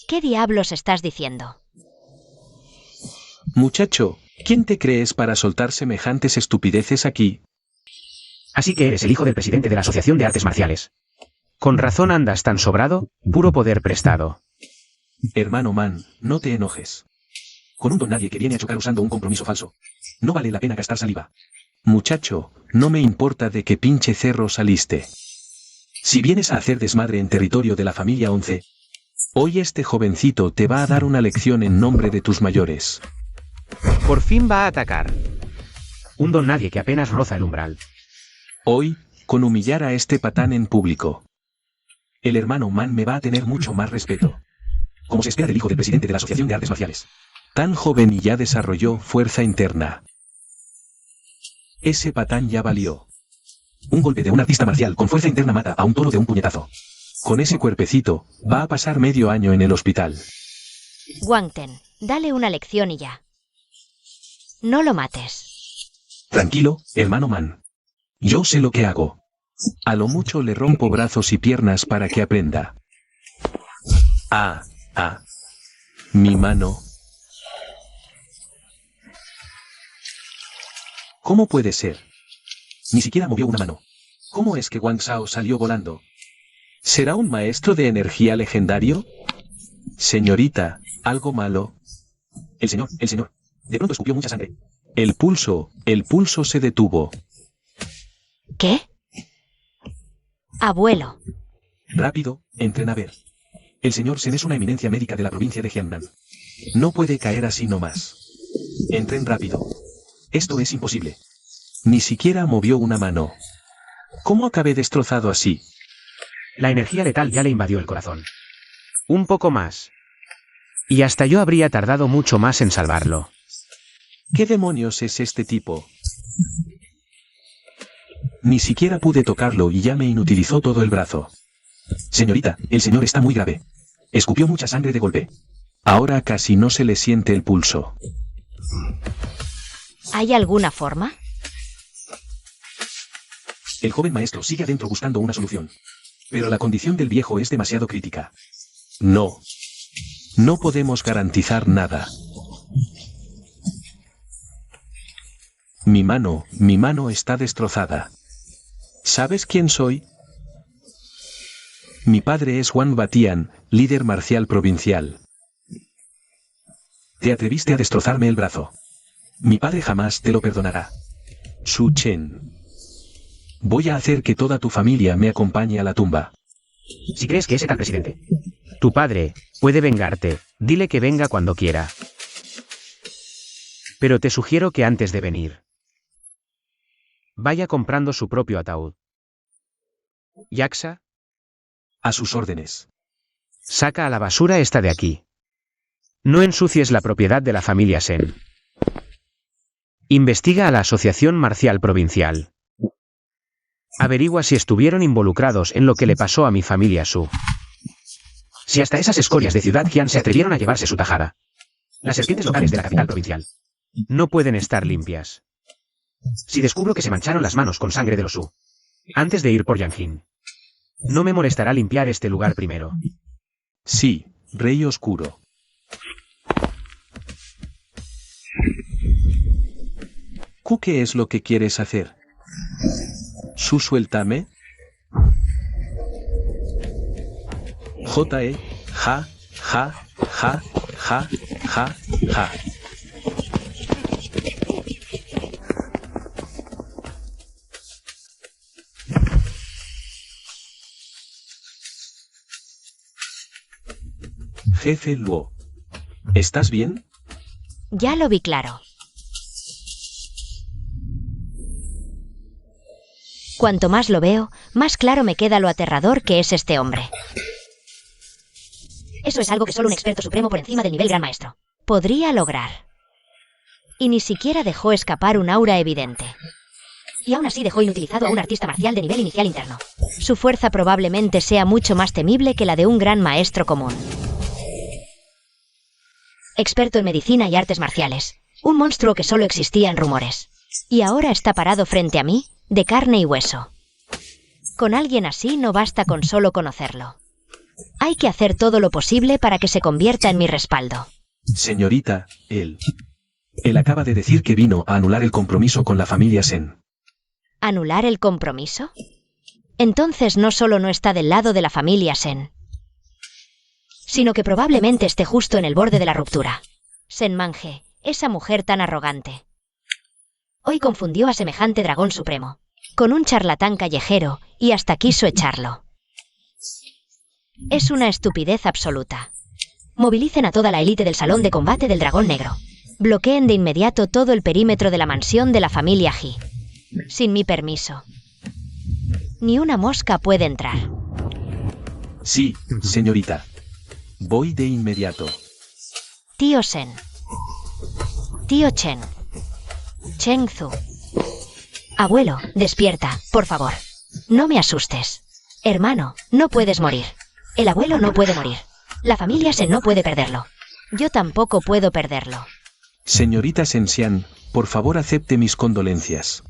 ¿Qué diablos estás diciendo? Muchacho, ¿quién te crees para soltar semejantes estupideces aquí? Así que eres el hijo del presidente de la Asociación de Artes Marciales. Con razón andas tan sobrado, puro poder prestado. Hermano Man, no te enojes. Con un don nadie que viene a chocar usando un compromiso falso. No vale la pena gastar saliva. Muchacho, no me importa de qué pinche cerro saliste. Si vienes a hacer desmadre en territorio de la familia 11, hoy este jovencito te va a dar una lección en nombre de tus mayores. Por fin va a atacar. Un don nadie que apenas roza el umbral. Hoy, con humillar a este patán en público, el hermano Man me va a tener mucho más respeto. Como se espera del hijo del presidente de la Asociación de Artes Marciales. Tan joven y ya desarrolló fuerza interna. Ese patán ya valió. Un golpe de un artista marcial con fuerza interna mata a un toro de un puñetazo. Con ese cuerpecito, va a pasar medio año en el hospital. Wang Ten, dale una lección y ya. No lo mates. Tranquilo, hermano Man. Yo sé lo que hago. A lo mucho le rompo brazos y piernas para que aprenda. Mi mano. ¿Cómo puede ser? Ni siquiera movió una mano. ¿Cómo es que Wang Shao salió volando? ¿Será un maestro de energía legendario? Señorita, algo malo. El señor. De pronto escupió mucha sangre. El pulso se detuvo. ¿Qué? Abuelo. Rápido, entren a ver. El señor Sen es una eminencia médica de la provincia de Jiangnan. No puede caer así nomás. Entren rápido. Esto es imposible. Ni siquiera movió una mano. ¿Cómo acabé destrozado así? La energía letal ya le invadió el corazón. Un poco más. Y hasta yo habría tardado mucho más en salvarlo. ¿Qué demonios es este tipo? Ni siquiera pude tocarlo y ya me inutilizó todo el brazo. Señorita, el señor está muy grave. Escupió mucha sangre de golpe. Ahora casi no se le siente el pulso. ¿Hay alguna forma? El joven maestro sigue adentro buscando una solución. Pero la condición del viejo es demasiado crítica. No. No podemos garantizar nada. Mi mano está destrozada. ¿Sabes quién soy? Mi padre es Wang Batian, líder marcial provincial. Te atreviste a destrozarme el brazo. Mi padre jamás te lo perdonará. Su Chen. Voy a hacer que toda tu familia me acompañe a la tumba. Si crees que es tal presidente. Tu padre puede vengarte, dile que venga cuando quiera. Pero te sugiero que antes de venir, vaya comprando su propio ataúd. Yaksa, A sus órdenes. saca a la basura esta de aquí. No ensucies la propiedad de la familia Sen. Investiga a la Asociación Marcial Provincial. Averigua si estuvieron involucrados en lo que le pasó a mi familia Su. Si hasta esas escorias de Ciudad Jian se atrevieron a llevarse su tajada. Las serpientes locales de la capital provincial no pueden estar limpias. Si descubro que se mancharon las manos con sangre de los Su antes de ir por Yanjin, no me molestará limpiar este lugar primero. Sí, Rey Oscuro. ¿Qué es lo que quieres hacer? Su, suéltame. J.E. Ja. Jefe Luo. ¿Estás bien? Ya lo vi claro. Cuanto más lo veo, más claro me queda lo aterrador que es este hombre. Eso es algo que solo un experto supremo por encima del nivel gran maestro podría lograr. Y ni siquiera dejó escapar un aura evidente. Y aún así dejó inutilizado a un artista marcial de nivel inicial interno. Su fuerza probablemente sea mucho más temible que la de un gran maestro común. Experto en medicina y artes marciales. Un monstruo que solo existía en rumores. Y ahora está parado frente a mí, de carne y hueso. Con alguien así no basta con solo conocerlo. Hay que hacer todo lo posible para que se convierta en mi respaldo. Señorita, él acaba de decir que vino a anular el compromiso con la familia Sen. ¿Anular el compromiso? Entonces no solo no está del lado de la familia Sen, sino que probablemente esté justo en el borde de la ruptura. Senmanje, esa mujer tan arrogante. Hoy confundió a semejante dragón supremo con un charlatán callejero y hasta quiso echarlo. Es una estupidez absoluta. Movilicen a toda la élite del salón de combate del dragón negro. Bloqueen de inmediato todo el perímetro de la mansión de la familia Ji. Sin mi permiso. Ni una mosca puede entrar. Sí, señorita. Voy de inmediato. Tío Sen. Tío Chen. Cheng Zu. Abuelo, despierta, por favor. No me asustes. Hermano, no puedes morir. El abuelo no puede morir. La familia Sen no puede perderlo. Yo tampoco puedo perderlo. Señorita Senxian, por favor acepte mis condolencias.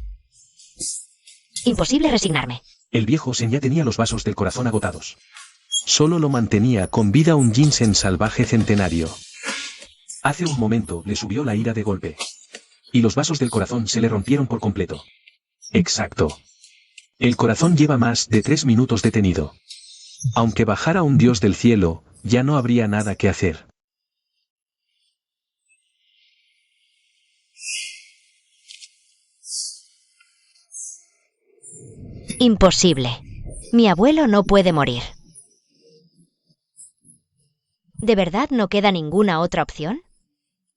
Imposible resignarme. El viejo Sen ya tenía los vasos del corazón agotados. Solo lo mantenía con vida un ginseng salvaje centenario. Hace un momento le subió la ira de golpe. Y los vasos del corazón se le rompieron por completo. Exacto. El corazón lleva más de 3 minutos detenido. Aunque bajara un dios del cielo, ya no habría nada que hacer. Imposible. Mi abuelo no puede morir. ¿De verdad no queda ninguna otra opción?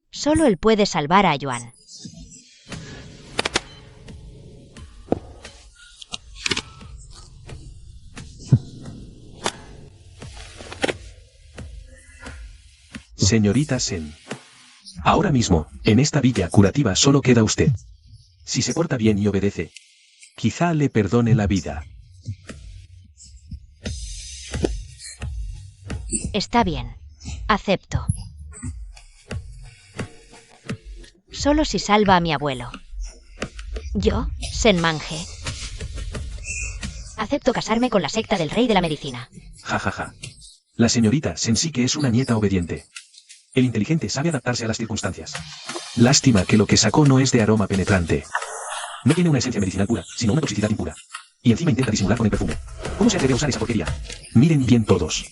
Solo él puede salvar a Yuan. Señorita Sen. Ahora mismo, en esta villa curativa solo queda usted. Si se porta bien y obedece, quizá le perdone la vida. Está bien. Acepto. Solo si salva a mi abuelo. Yo, Senmanje, acepto casarme con la secta del rey de la medicina. Ja, ja, ja. La señorita Sen sí que es una nieta obediente. El inteligente sabe adaptarse a las circunstancias. Lástima que lo que sacó no es de aroma penetrante. No tiene una esencia medicinal pura, sino una toxicidad impura. Y encima intenta disimular con el perfume. ¿Cómo se atreve a usar esa porquería? Miren bien todos.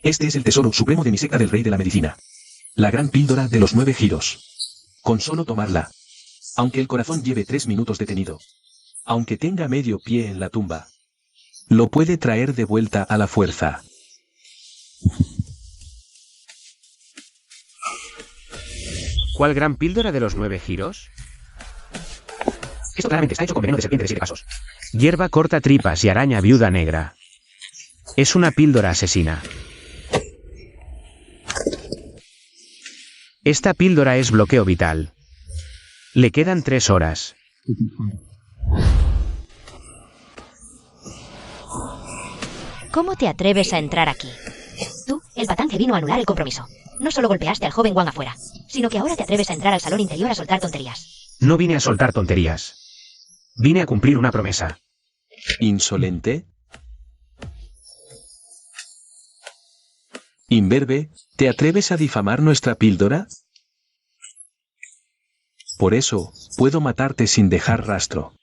Este es el tesoro supremo de mi secta del rey de la medicina. La gran píldora de los 9 giros. Con solo tomarla. Aunque el corazón lleve 3 minutos detenido. Aunque tenga medio pie en la tumba. Lo puede traer de vuelta a la fuerza. ¿Cuál gran píldora de los 9 giros? Esto claramente está hecho con veneno de serpiente de 7 pasos. Hierba corta tripas y araña viuda negra. Es una píldora asesina. Esta píldora es bloqueo vital. Le quedan 3 horas. ¿Cómo te atreves a entrar aquí? Tú, el patán que vino a anular el compromiso. No solo golpeaste al joven Wang afuera, sino que ahora te atreves a entrar al salón interior a soltar tonterías. No vine a soltar tonterías. Vine a cumplir una promesa. ¿Insolente? Imberbe, ¿te atreves a difamar nuestra píldora? Por eso, puedo matarte sin dejar rastro.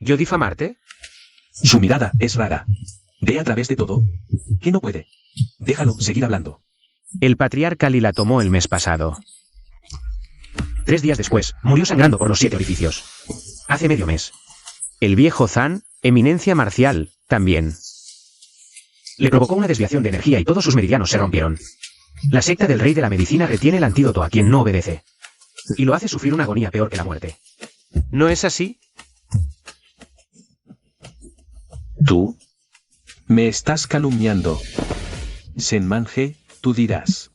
¿Yo difamarte? Su mirada es rara. Ve a través de todo. ¿Qué no puede? Déjalo seguir hablando. El patriarca Li la tomó el mes pasado. 3 días después, murió sangrando por los 7 orificios. Hace medio mes. El viejo Zan, eminencia marcial, también. Le provocó una desviación de energía y todos sus meridianos se rompieron. La secta del rey de la medicina retiene el antídoto a quien no obedece. Y lo hace sufrir una agonía peor que la muerte. ¿No es así? ¿Tú? Me estás calumniando. Senmanje, tú dirás.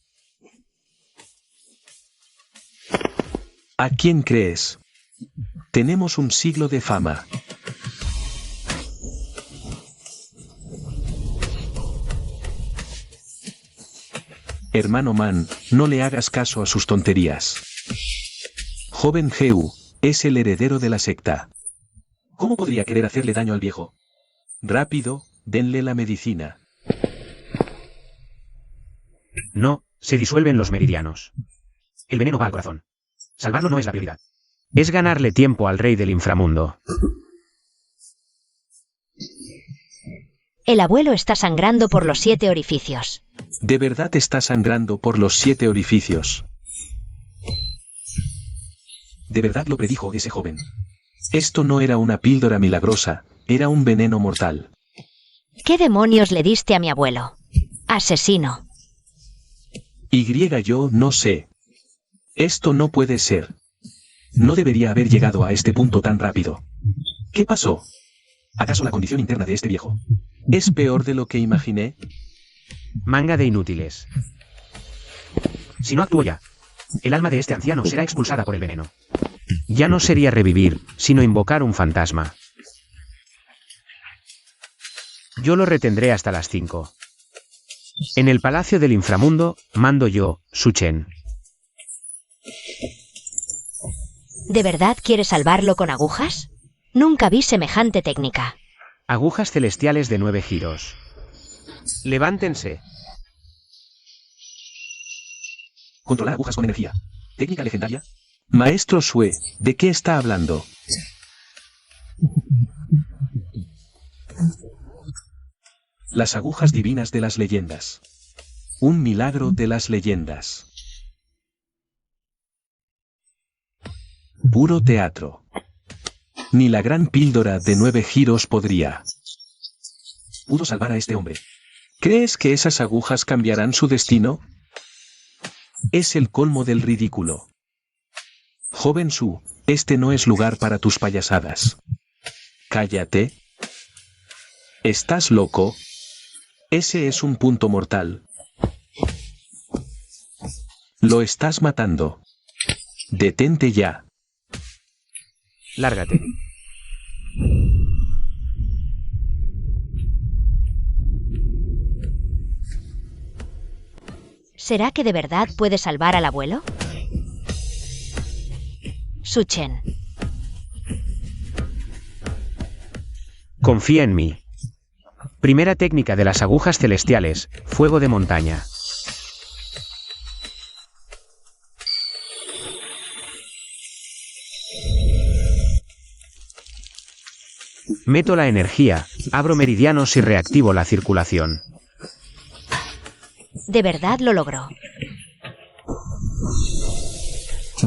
¿A quién crees? Tenemos un siglo de fama. Hermano Man, no le hagas caso a sus tonterías. Joven Geu, es el heredero de la secta. ¿Cómo podría querer hacerle daño al viejo? Rápido, denle la medicina. No, se disuelven los meridianos. El veneno va al corazón. Salvarlo no es la prioridad. Es ganarle tiempo al rey del inframundo. El abuelo está sangrando por los 7 orificios. De verdad está sangrando por los 7 orificios. De verdad lo predijo ese joven. Esto no era una píldora milagrosa, era un veneno mortal. ¿Qué demonios le diste a mi abuelo? Asesino. Yo no sé. Esto no puede ser. No debería haber llegado a este punto tan rápido. ¿Qué pasó? ¿Acaso la condición interna de este viejo es peor de lo que imaginé? Manga de inútiles. Si no actúo ya, el alma de este anciano será expulsada por el veneno. Ya no sería revivir, sino invocar un fantasma. Yo lo retendré hasta las 5. En el palacio del inframundo, mando yo, Su Chen. ¿De verdad quieres salvarlo con agujas? Nunca vi semejante técnica. Agujas celestiales de 9 giros. Levántense. Controlar agujas con energía. ¿Técnica legendaria? Maestro Sue, ¿de qué está hablando? Las agujas divinas de las leyendas. Un milagro de las leyendas. Puro teatro. Ni la gran píldora de 9 giros podría. Pudo salvar a este hombre. ¿Crees que esas agujas cambiarán su destino? Es el colmo del ridículo. Joven Su, este no es lugar para tus payasadas. Cállate. ¿Estás loco? Ese es un punto mortal. Lo estás matando. Detente ya. Lárgate. ¿Será que de verdad puede salvar al abuelo? Su Chen. Confía en mí. Primera técnica de las agujas celestiales, fuego de montaña. Meto la energía, abro meridianos y reactivo la circulación. De verdad lo logró.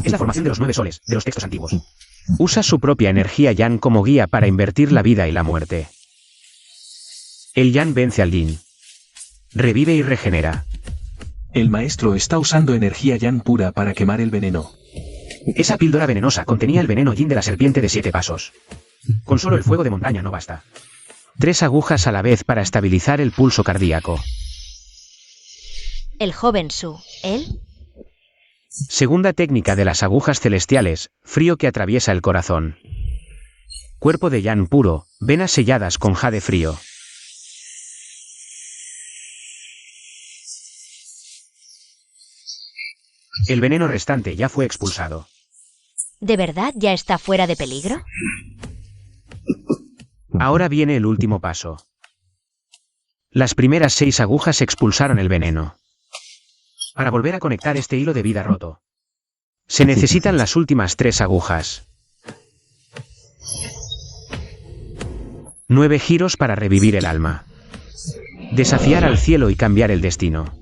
Es la formación de los 9 soles, de los textos antiguos. Usa su propia energía Yan como guía para invertir la vida y la muerte. El Yan vence al Yin. Revive y regenera. El maestro está usando energía Yan pura para quemar el veneno. Esa píldora venenosa contenía el veneno Yin de la serpiente de 7 pasos. Con solo el fuego de montaña no basta. 3 agujas a la vez para estabilizar el pulso cardíaco. El joven Su, ¿él? Segunda técnica de las agujas celestiales, frío que atraviesa el corazón. Cuerpo de Yan puro, venas selladas con jade frío. El veneno restante ya fue expulsado. ¿De verdad ya está fuera de peligro? Ahora viene el último paso. Las primeras 6 agujas expulsaron el veneno. Para volver a conectar este hilo de vida roto, se necesitan las últimas 3 agujas. 9 giros para revivir el alma. Desafiar al cielo y cambiar el destino.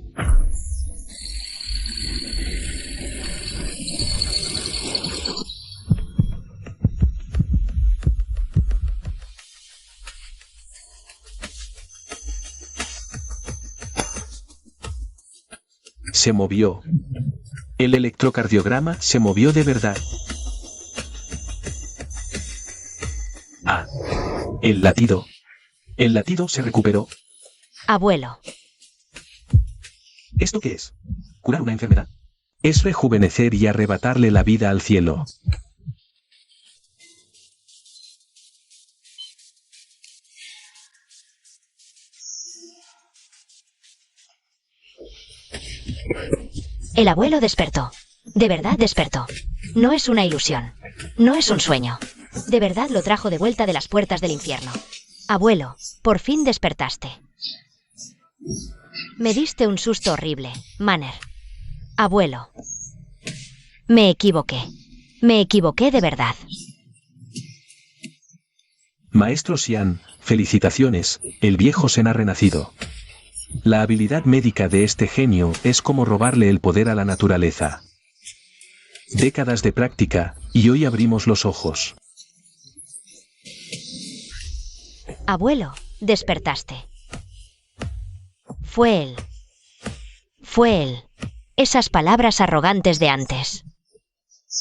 Se movió. El electrocardiograma se movió de verdad. Ah. El latido. El latido se recuperó. Abuelo. ¿Esto qué es? ¿Curar una enfermedad? Es rejuvenecer y arrebatarle la vida al cielo. El abuelo despertó. De verdad despertó. No es una ilusión. No es un sueño. De verdad lo trajo de vuelta de las puertas del infierno. Abuelo, por fin despertaste. Me diste un susto horrible, Manner. Abuelo. Me equivoqué. Me equivoqué de verdad. Maestro Xian, felicitaciones, el viejo Zen ha renacido. La habilidad médica de este genio es como robarle el poder a la naturaleza. Décadas de práctica, y hoy abrimos los ojos. Abuelo, despertaste. Fue él. Fue él. Esas palabras arrogantes de antes.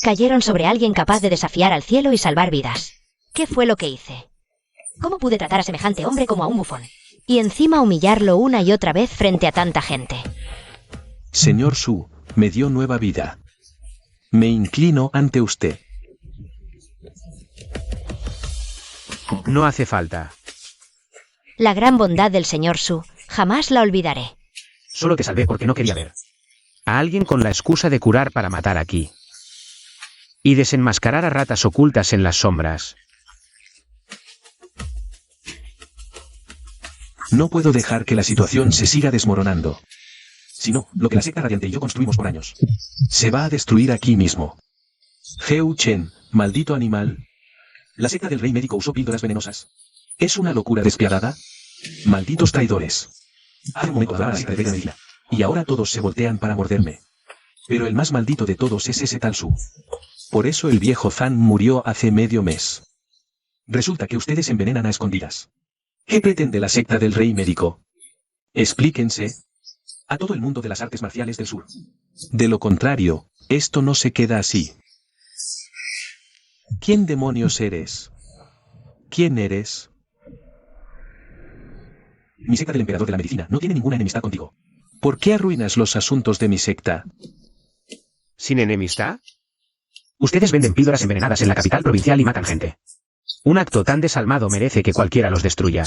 Cayeron sobre alguien capaz de desafiar al cielo y salvar vidas. ¿Qué fue lo que hice? ¿Cómo pude tratar a semejante hombre como a un bufón? Y encima humillarlo una y otra vez frente a tanta gente. Señor Su, me dio nueva vida. Me inclino ante usted. No hace falta. La gran bondad del señor Su, jamás la olvidaré. Solo te salvé porque no quería ver A alguien con la excusa de curar para matar aquí. Y desenmascarar a ratas ocultas en las sombras. No puedo dejar que la situación se siga desmoronando. Si no, lo que la secta radiante y yo construimos por años se va a destruir aquí mismo. Heu Chen, maldito animal. La secta del rey médico usó píldoras venenosas. ¿Es una locura despiadada? Malditos traidores. Hace un momento hablaba la secta del rey de la medicina, y ahora todos se voltean para morderme. Pero el más maldito de todos es ese tal Su. Por eso el viejo Zan murió hace medio mes. Resulta que ustedes envenenan a escondidas. ¿Qué pretende la secta del rey médico? Explíquense. A todo el mundo de las artes marciales del sur. De lo contrario, esto no se queda así. ¿Quién demonios eres? ¿Quién eres? Mi secta del emperador de la medicina no tiene ninguna enemistad contigo. ¿Por qué arruinas los asuntos de mi secta? ¿Sin enemistad? Ustedes venden píldoras envenenadas en la capital provincial y matan gente. Un acto tan desalmado merece que cualquiera los destruya.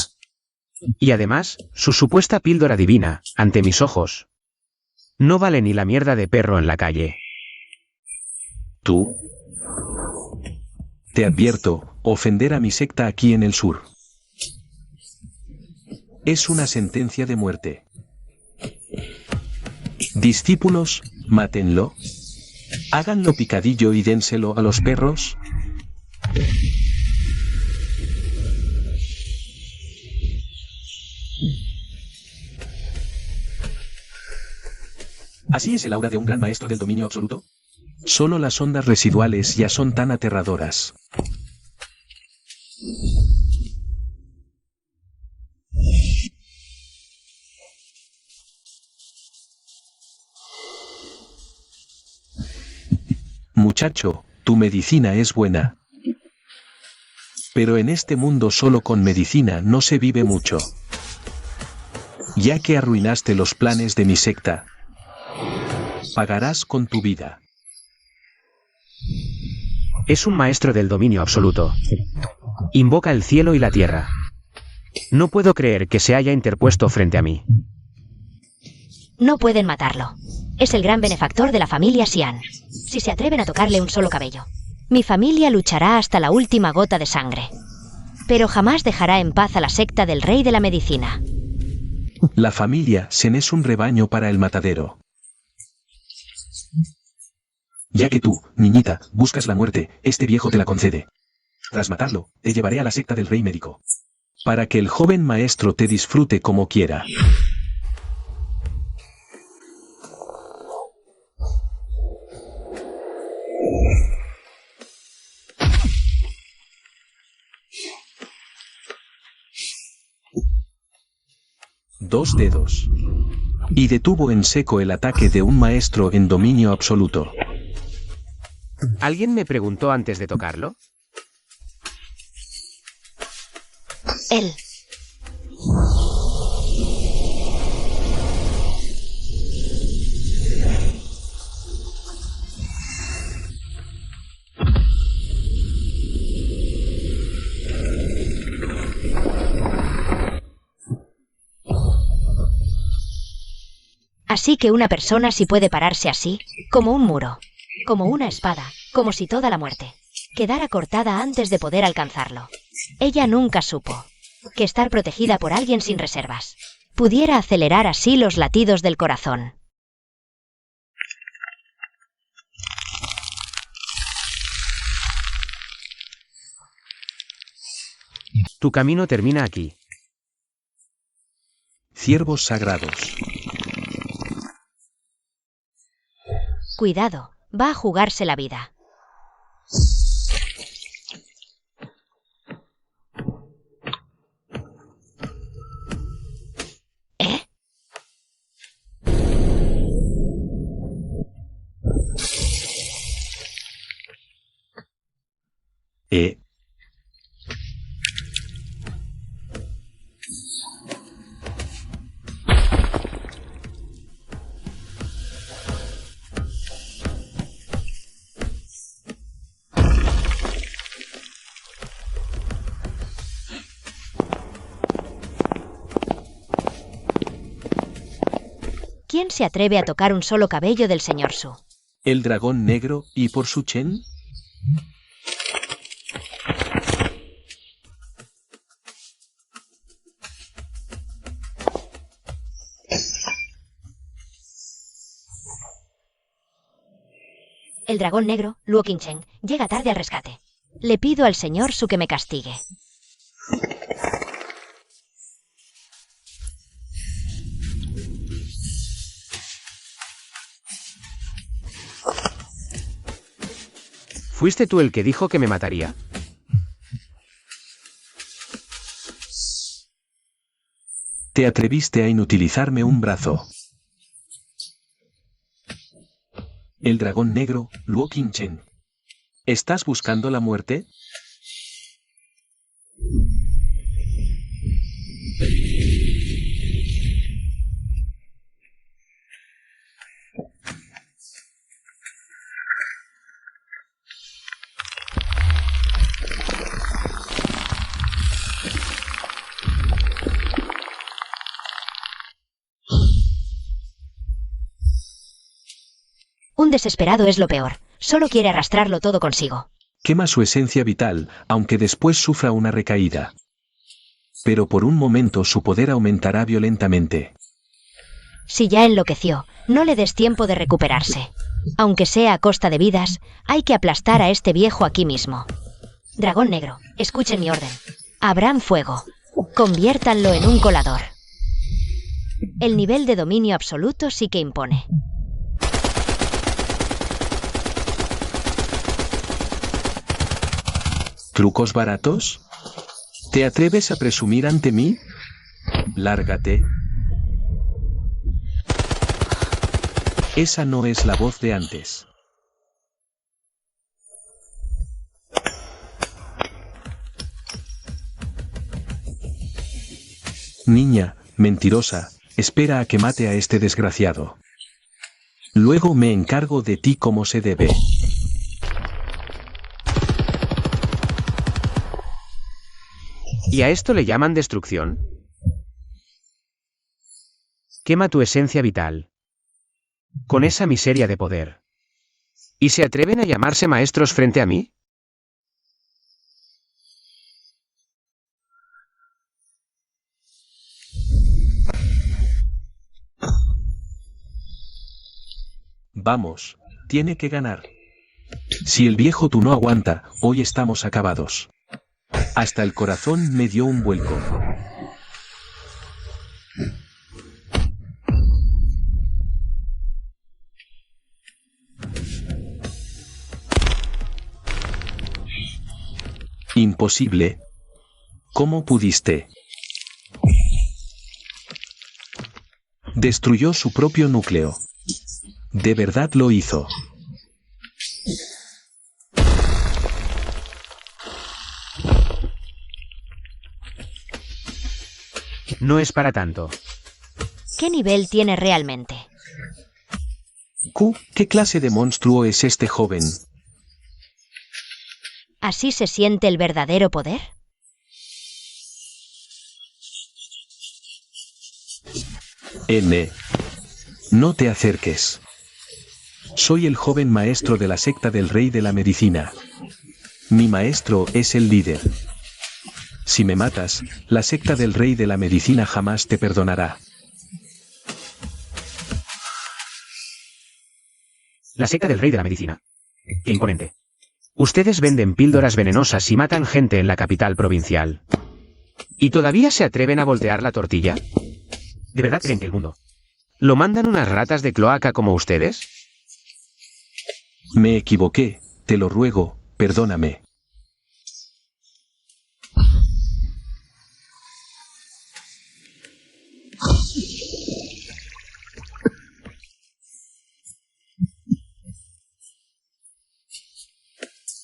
Y además, su supuesta píldora divina, ante mis ojos, no vale ni la mierda de perro en la calle. ¿Tú? Te advierto, ofender a mi secta aquí en el sur es una sentencia de muerte. Discípulos, mátenlo. Háganlo picadillo y dénselo a los perros. ¿Así es el aura de un gran maestro del dominio absoluto? Solo las ondas residuales ya son tan aterradoras. Muchacho, tu medicina es buena. Pero en este mundo solo con medicina no se vive mucho. Ya que arruinaste los planes de mi secta, pagarás con tu vida. Es un maestro del dominio absoluto. Invoca el cielo y la tierra. No puedo creer que se haya interpuesto frente a mí. No pueden matarlo. Es el gran benefactor de la familia Xian. Si se atreven a tocarle un solo cabello, mi familia luchará hasta la última gota de sangre. Pero jamás dejará en paz a la secta del rey de la medicina. La familia Zen es un rebaño para el matadero. Ya que tú, niñita, buscas la muerte, este viejo te la concede. Tras matarlo, te llevaré a la secta del rey médico. Para que el joven maestro te disfrute como quiera. Dos dedos. Y detuvo en seco el ataque de un maestro en dominio absoluto. ¿Alguien me preguntó antes de tocarlo? Él. Así que una persona sí puede pararse así, como un muro, como una espada, como si toda la muerte quedara cortada antes de poder alcanzarlo. Ella nunca supo que estar protegida por alguien sin reservas pudiera acelerar así los latidos del corazón. Tu camino termina aquí. Ciervos sagrados. Cuidado, va a jugarse la vida. ¿Eh? ¿Quién se atreve a tocar un solo cabello del señor Su? El dragón negro y por su Chen. El dragón negro, Luo Qingchen, llega tarde al rescate. Le pido al señor Su que me castigue. ¿Fuiste tú el que dijo que me mataría? Te atreviste a inutilizarme un brazo. El dragón negro, Luo Qingchen. ¿Estás buscando la muerte? Un desesperado es lo peor. Solo quiere arrastrarlo todo consigo. Quema su esencia vital, aunque después sufra una recaída. Pero por un momento su poder aumentará violentamente. Si ya enloqueció, no le des tiempo de recuperarse. Aunque sea a costa de vidas, hay que aplastar a este viejo aquí mismo. Dragón negro, escuchen mi orden. Abran fuego. Conviértanlo en un colador. El nivel de dominio absoluto sí que impone. ¿Trucos baratos? ¿Te atreves a presumir ante mí? Lárgate. Esa no es la voz de antes. Niña, mentirosa, espera a que mate a este desgraciado. Luego me encargo de ti como se debe. ¿Y a esto le llaman destrucción? Quema tu esencia vital. Con esa miseria de poder. ¿Y se atreven a llamarse maestros frente a mí? Vamos, tiene que ganar. Si el viejo tú no aguanta, hoy estamos acabados. Hasta el corazón me dio un vuelco. Imposible. ¿Cómo pudiste? Destruyó su propio núcleo. De verdad lo hizo. No es para tanto. ¿Qué nivel tiene realmente? ¿Qué clase de monstruo es este joven? ¿Así se siente el verdadero poder? N. No te acerques. Soy el joven maestro de la secta del Rey de la Medicina. Mi maestro es el líder. Si me matas, la secta del Rey de la Medicina jamás te perdonará. La secta del Rey de la Medicina. Qué imponente. Ustedes venden píldoras venenosas y matan gente en la capital provincial. ¿Y todavía se atreven a voltear la tortilla? ¿De verdad creen que el mundo? ¿Lo mandan unas ratas de cloaca como ustedes? Me equivoqué, te lo ruego, perdóname.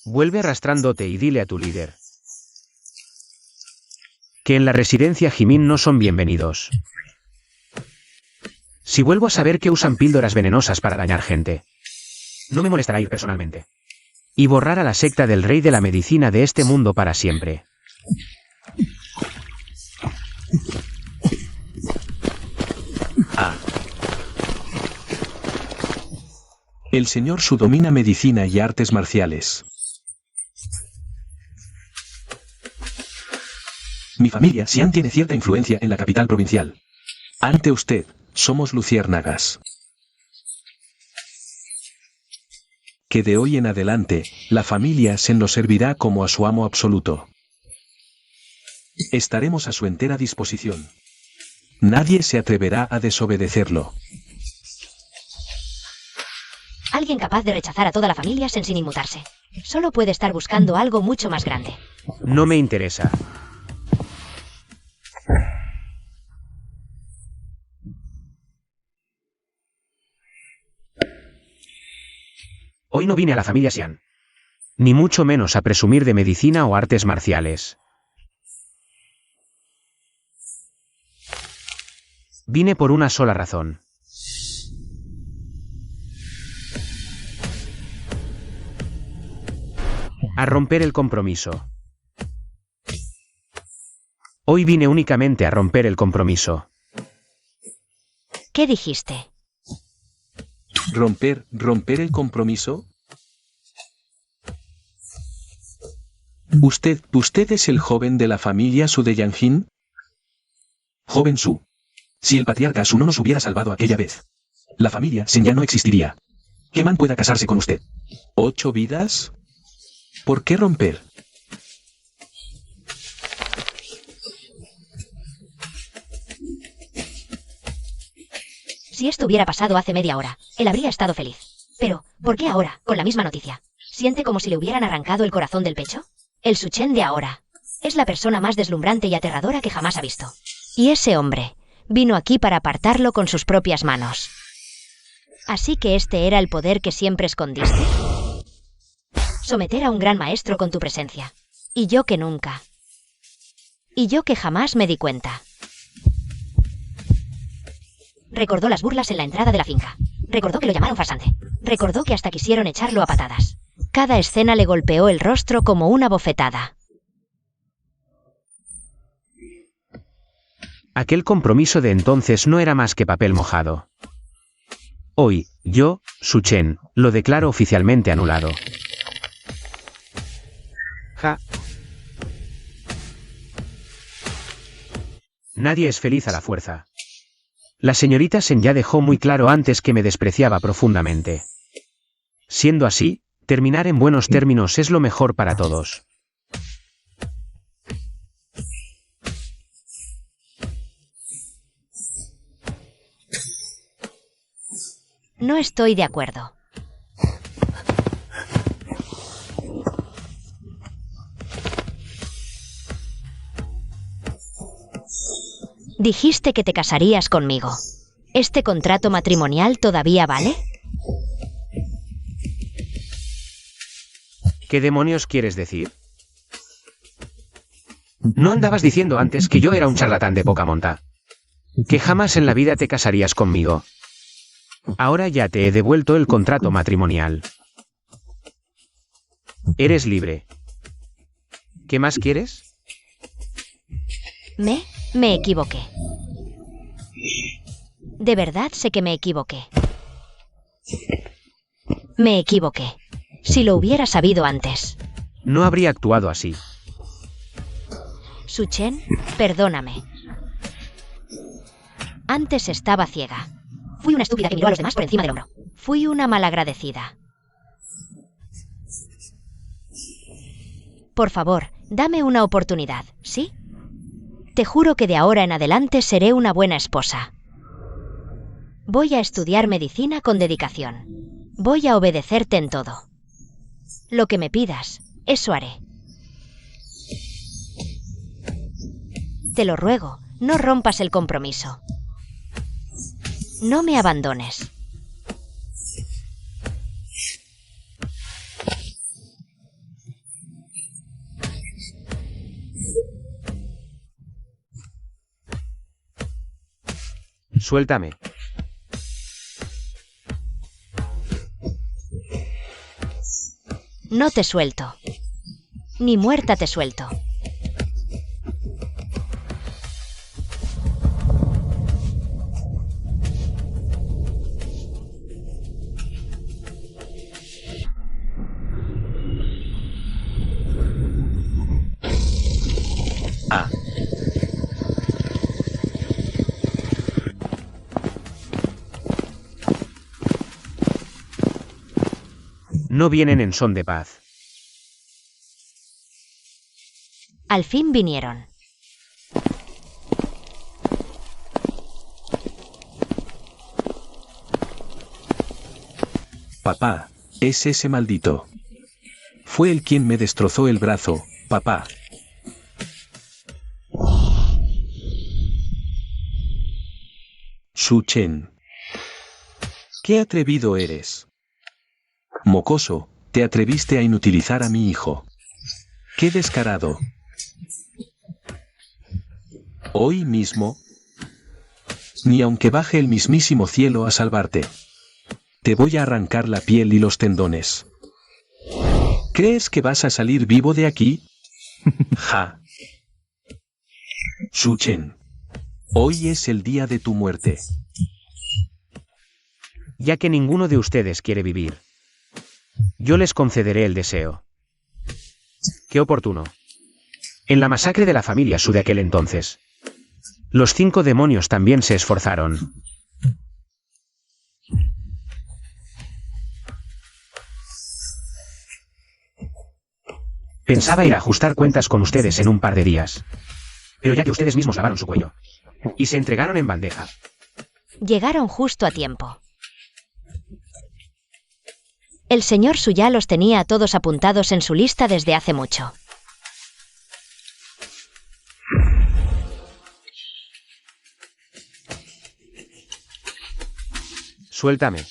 Vuelve arrastrándote y dile a tu líder que en la residencia Jimin no son bienvenidos. Si vuelvo a saber que usan píldoras venenosas para dañar gente, No me molestará ir personalmente. y borrar a la secta del rey de la medicina de este mundo para siempre. Ah. El señor Su domina medicina y artes marciales. Mi familia Xian tiene cierta influencia en la capital provincial. Ante usted, somos luciérnagas. Que de hoy en adelante, la familia Sen lo servirá como a su amo absoluto. Estaremos a su entera disposición. Nadie se atreverá a desobedecerlo. Alguien capaz de rechazar a toda la familia sin inmutarse. Solo puede estar buscando algo mucho más grande. No me interesa. Hoy no vine a la familia Xian. Ni mucho menos a presumir de medicina o artes marciales. Vine por una sola razón. A romper el compromiso. Hoy vine únicamente a romper el compromiso. ¿Qué dijiste? ¿Romper el compromiso? ¿Usted es el joven de la familia Su de Yanjin? Joven Su. Si el patriarca Su no nos hubiera salvado aquella vez, la familia Sen ya no existiría. ¿Qué man pueda casarse con usted? ¿8 vidas? ¿Por qué romper? Si esto hubiera pasado hace media hora, él habría estado feliz. Pero, ¿por qué ahora, con la misma noticia? ¿Siente como si le hubieran arrancado el corazón del pecho? El Su Chen de ahora es la persona más deslumbrante y aterradora que jamás ha visto. Y ese hombre vino aquí para apartarlo con sus propias manos. ¿Así que este era el poder que siempre escondiste? Someter a un gran maestro con tu presencia. Y yo que nunca. Y yo que jamás me di cuenta. Recordó las burlas en la entrada de la finca. Recordó que lo llamaron farsante. Recordó que hasta quisieron echarlo a patadas. Cada escena le golpeó el rostro como una bofetada. Aquel compromiso de entonces no era más que papel mojado. Hoy, yo, Su Chen, lo declaro oficialmente anulado. Ja. Nadie es feliz a la fuerza. La señorita Sen ya dejó muy claro antes que me despreciaba profundamente. Siendo así, terminar en buenos términos es lo mejor para todos. No estoy de acuerdo. Dijiste que te casarías conmigo. ¿Este contrato matrimonial todavía vale? ¿Qué demonios quieres decir? ¿No andabas diciendo antes que yo era un charlatán de poca monta? Que jamás en la vida te casarías conmigo. Ahora ya te he devuelto el contrato matrimonial. Eres libre. ¿Qué más quieres? Me equivoqué. De verdad sé que me equivoqué. Me equivoqué. Si lo hubiera sabido antes. No habría actuado así. Su Chen, perdóname. Antes estaba ciega. Fui una estúpida que miró a los demás por encima del hombro. Fui una malagradecida. Por favor, dame una oportunidad, ¿sí? Te juro que de ahora en adelante seré una buena esposa. Voy a estudiar medicina con dedicación. Voy a obedecerte en todo. Lo que me pidas, eso haré. Te lo ruego, no rompas el compromiso. No me abandones. Suéltame. No te suelto. Ni muerta te suelto. Ah. No vienen en son de paz. Al fin vinieron. Papá, es ese maldito. Fue él quien me destrozó el brazo, papá. Su Chen. ¡Qué atrevido eres! Mocoso, te atreviste a inutilizar a mi hijo. ¡Qué descarado! Hoy mismo, ni aunque baje el mismísimo cielo a salvarte, te voy a arrancar la piel y los tendones. ¿Crees que vas a salir vivo de aquí? Ja. Su Chen. Hoy es el día de tu muerte. Ya que ninguno de ustedes quiere vivir, yo les concederé el deseo. Qué oportuno. En la masacre de la familia Su de aquel entonces, los 5 demonios también se esforzaron. Pensaba ir a ajustar cuentas con ustedes en un par de días, pero ya que ustedes mismos lavaron su cuello y se entregaron en bandeja. Llegaron justo a tiempo. El señor Su ya los tenía a todos apuntados en su lista desde hace mucho. Suéltame.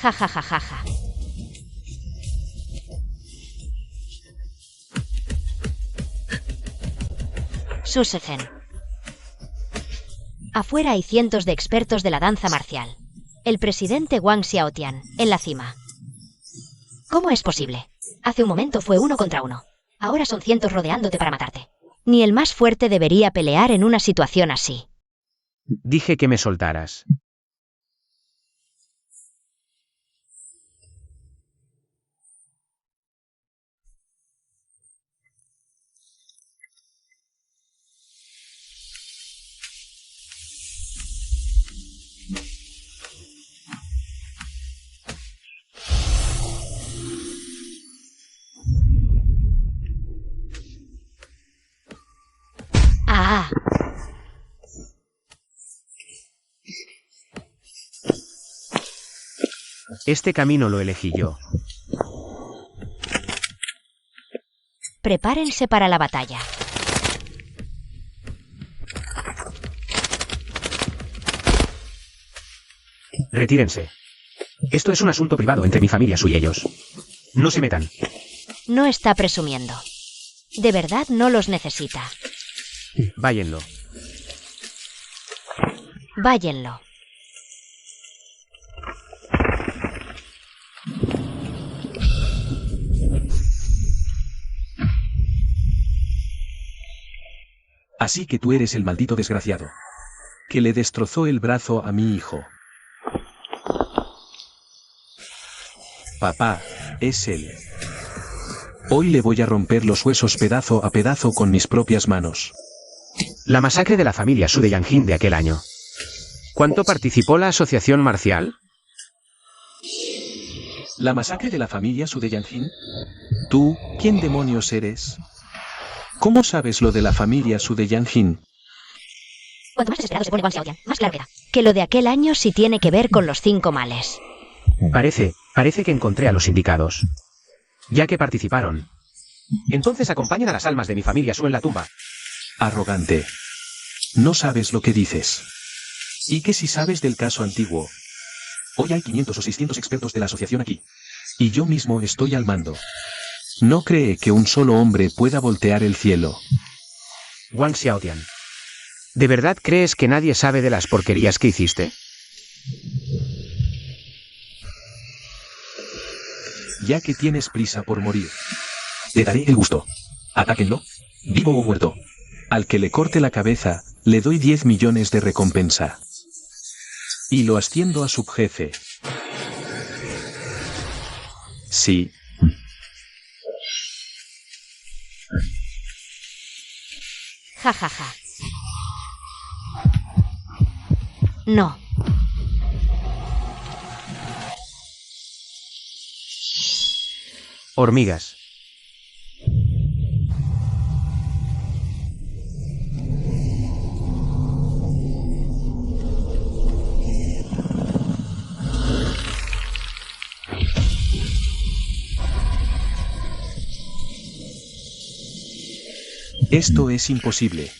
Ja ja ja ja ja. Su Shenzhen. Afuera hay cientos de expertos de la danza marcial. El presidente Wang Xiaotian, en la cima. ¿Cómo es posible? Hace un momento fue 1 contra 1. Ahora son cientos rodeándote para matarte. Ni el más fuerte debería pelear en una situación así. Dije que me soltaras. ¡Ah! Este camino lo elegí yo. Prepárense para la batalla. Retírense. Esto es un asunto privado entre mi familia Su y ellos. No se metan. No está presumiendo. De verdad no los necesita. Váyanlo. Váyanlo. Así que tú eres el maldito desgraciado que le destrozó el brazo a mi hijo. Papá, es él. Hoy le voy a romper los huesos pedazo a pedazo con mis propias manos. La masacre de la familia Su de Yanjin de aquel año. ¿Cuánto participó la asociación marcial? ¿La masacre de la familia Su de Yanjin? ¿Tú, quién demonios eres? ¿Cómo sabes lo de la familia Su de Yanjin? Cuanto más desesperado se pone Wang Xiaotian, más claro queda. Que lo de aquel año sí tiene que ver con los 5 males. Parece que encontré a los indicados. Ya que participaron. Entonces acompañen a las almas de mi familia Su en la tumba. Arrogante. No sabes lo que dices. ¿Y qué si sabes del caso antiguo? Hoy hay 500 o 600 expertos de la asociación aquí. Y yo mismo estoy al mando. No cree que un solo hombre pueda voltear el cielo. Wang Xiaotian. ¿De verdad crees que nadie sabe de las porquerías que hiciste? Ya que tienes prisa por morir, le daré el gusto. Atáquenlo, vivo o muerto. Al que le corte la cabeza, le doy 10 millones de recompensa. Y lo asciendo a subjefe. Sí. Ja, ja, ja. No. Hormigas. Esto es imposible.